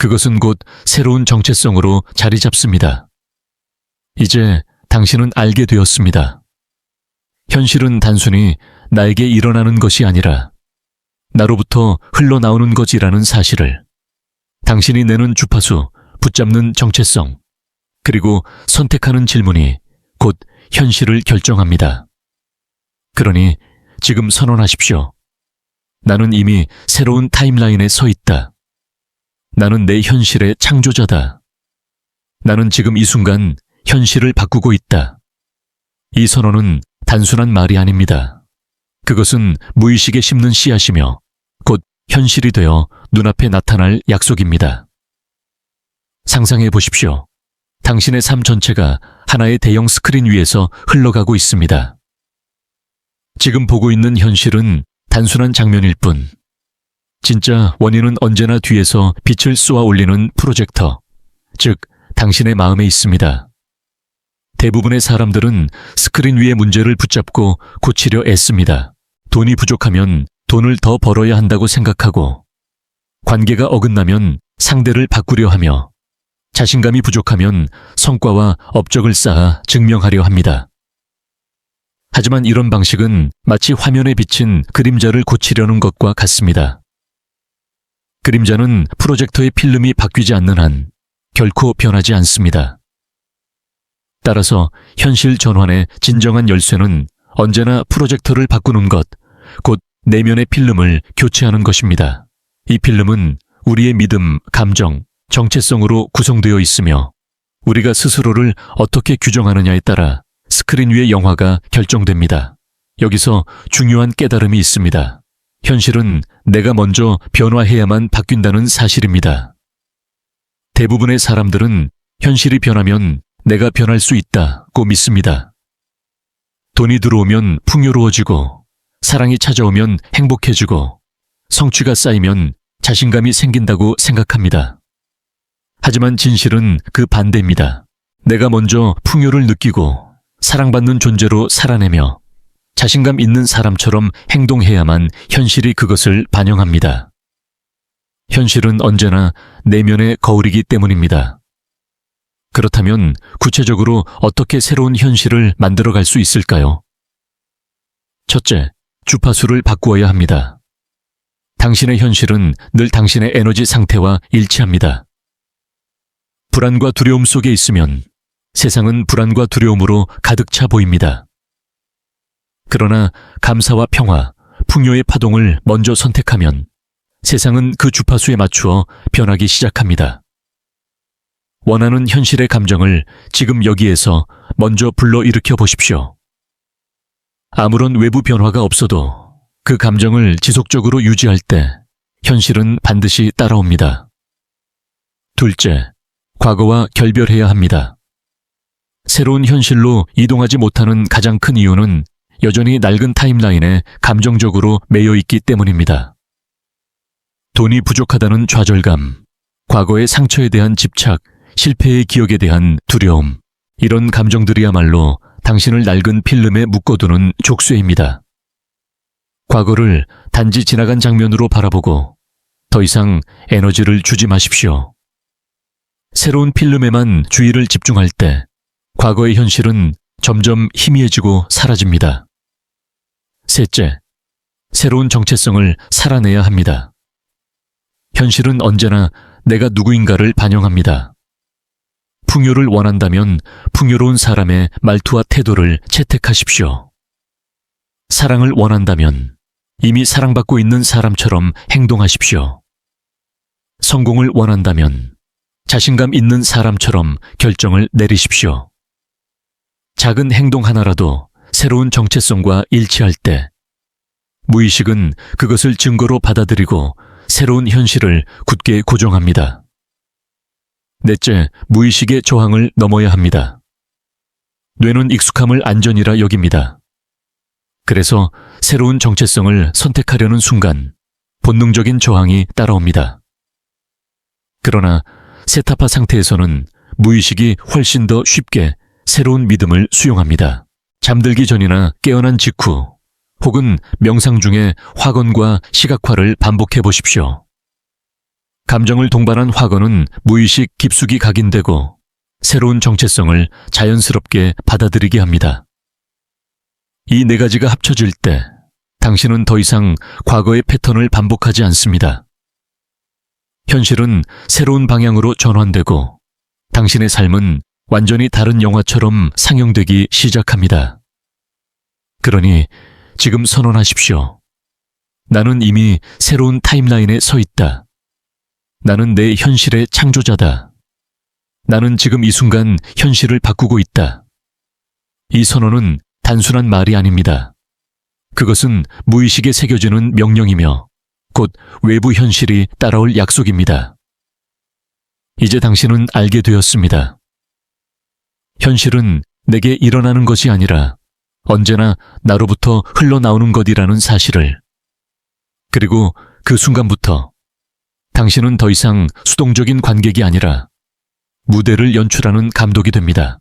그것은 곧 새로운 정체성으로 자리 잡습니다. 이제 당신은 알게 되었습니다. 현실은 단순히 나에게 일어나는 것이 아니라 나로부터 흘러나오는 것이라는 사실을, 당신이 내는 주파수, 붙잡는 정체성, 그리고 선택하는 질문이 곧 현실을 결정합니다. 그러니 지금 선언하십시오. 나는 이미 새로운 타임라인에 서 있다. 나는 내 현실의 창조자다. 나는 지금 이 순간 현실을 바꾸고 있다. 이 선언은 단순한 말이 아닙니다. 그것은 무의식에 심는 씨앗이며 곧 현실이 되어 눈앞에 나타날 약속입니다. 상상해 보십시오. 당신의 삶 전체가 하나의 대형 스크린 위에서 흘러가고 있습니다. 지금 보고 있는 현실은 단순한 장면일 뿐, 진짜 원인은 언제나 뒤에서 빛을 쏘아 올리는 프로젝터, 즉 당신의 마음에 있습니다. 대부분의 사람들은 스크린 위의 문제를 붙잡고 고치려 애씁니다. 돈이 부족하면 돈을 더 벌어야 한다고 생각하고, 관계가 어긋나면 상대를 바꾸려 하며, 자신감이 부족하면 성과와 업적을 쌓아 증명하려 합니다. 하지만 이런 방식은 마치 화면에 비친 그림자를 고치려는 것과 같습니다. 그림자는 프로젝터의 필름이 바뀌지 않는 한 결코 변하지 않습니다. 따라서 현실 전환의 진정한 열쇠는 언제나 프로젝터를 바꾸는 것, 곧 내면의 필름을 교체하는 것입니다. 이 필름은 우리의 믿음, 감정, 정체성으로 구성되어 있으며 우리가 스스로를 어떻게 규정하느냐에 따라 스크린 위의 영화가 결정됩니다. 여기서 중요한 깨달음이 있습니다. 현실은 내가 먼저 변화해야만 바뀐다는 사실입니다. 대부분의 사람들은 현실이 변하면 내가 변할 수 있다고 믿습니다. 돈이 들어오면 풍요로워지고, 사랑이 찾아오면 행복해지고, 성취가 쌓이면 자신감이 생긴다고 생각합니다. 하지만 진실은 그 반대입니다. 내가 먼저 풍요를 느끼고 사랑받는 존재로 살아내며 자신감 있는 사람처럼 행동해야만 현실이 그것을 반영합니다. 현실은 언제나 내면의 거울이기 때문입니다. 그렇다면 구체적으로 어떻게 새로운 현실을 만들어갈 수 있을까요? 첫째, 주파수를 바꾸어야 합니다. 당신의 현실은 늘 당신의 에너지 상태와 일치합니다. 불안과 두려움 속에 있으면 세상은 불안과 두려움으로 가득 차 보입니다. 그러나 감사와 평화, 풍요의 파동을 먼저 선택하면 세상은 그 주파수에 맞추어 변하기 시작합니다. 원하는 현실의 감정을 지금 여기에서 먼저 불러일으켜 보십시오. 아무런 외부 변화가 없어도 그 감정을 지속적으로 유지할 때 현실은 반드시 따라옵니다. 둘째, 과거와 결별해야 합니다. 새로운 현실로 이동하지 못하는 가장 큰 이유는 여전히 낡은 타임라인에 감정적으로 매여 있기 때문입니다. 돈이 부족하다는 좌절감, 과거의 상처에 대한 집착, 실패의 기억에 대한 두려움, 이런 감정들이야말로 당신을 낡은 필름에 묶어두는 족쇄입니다. 과거를 단지 지나간 장면으로 바라보고 더 이상 에너지를 주지 마십시오. 새로운 필름에만 주의를 집중할 때 과거의 현실은 점점 희미해지고 사라집니다. 셋째, 새로운 정체성을 살아내야 합니다. 현실은 언제나 내가 누구인가를 반영합니다. 풍요를 원한다면 풍요로운 사람의 말투와 태도를 채택하십시오. 사랑을 원한다면 이미 사랑받고 있는 사람처럼 행동하십시오. 성공을 원한다면 자신감 있는 사람처럼 결정을 내리십시오. 작은 행동 하나라도 새로운 정체성과 일치할 때 무의식은 그것을 증거로 받아들이고 새로운 현실을 굳게 고정합니다. 넷째, 무의식의 저항을 넘어야 합니다. 뇌는 익숙함을 안전이라 여깁니다. 그래서 새로운 정체성을 선택하려는 순간 본능적인 저항이 따라옵니다. 그러나 세타파 상태에서는 무의식이 훨씬 더 쉽게 새로운 믿음을 수용합니다. 잠들기 전이나 깨어난 직후 혹은 명상 중에 확언과 시각화를 반복해 보십시오. 감정을 동반한 확언은 무의식 깊숙이 각인되고 새로운 정체성을 자연스럽게 받아들이게 합니다. 이 네 가지가 합쳐질 때 당신은 더 이상 과거의 패턴을 반복하지 않습니다. 현실은 새로운 방향으로 전환되고 당신의 삶은 완전히 다른 영화처럼 상영되기 시작합니다. 그러니 지금 선언하십시오. 나는 이미 새로운 타임라인에 서 있다. 나는 내 현실의 창조자다. 나는 지금 이 순간 현실을 바꾸고 있다. 이 선언은 단순한 말이 아닙니다. 그것은 무의식에 새겨지는 명령이며 곧 외부 현실이 따라올 약속입니다. 이제 당신은 알게 되었습니다. 현실은 내게 일어나는 것이 아니라 언제나 나로부터 흘러나오는 것이라는 사실을. 그리고 그 순간부터 당신은 더 이상 수동적인 관객이 아니라 무대를 연출하는 감독이 됩니다.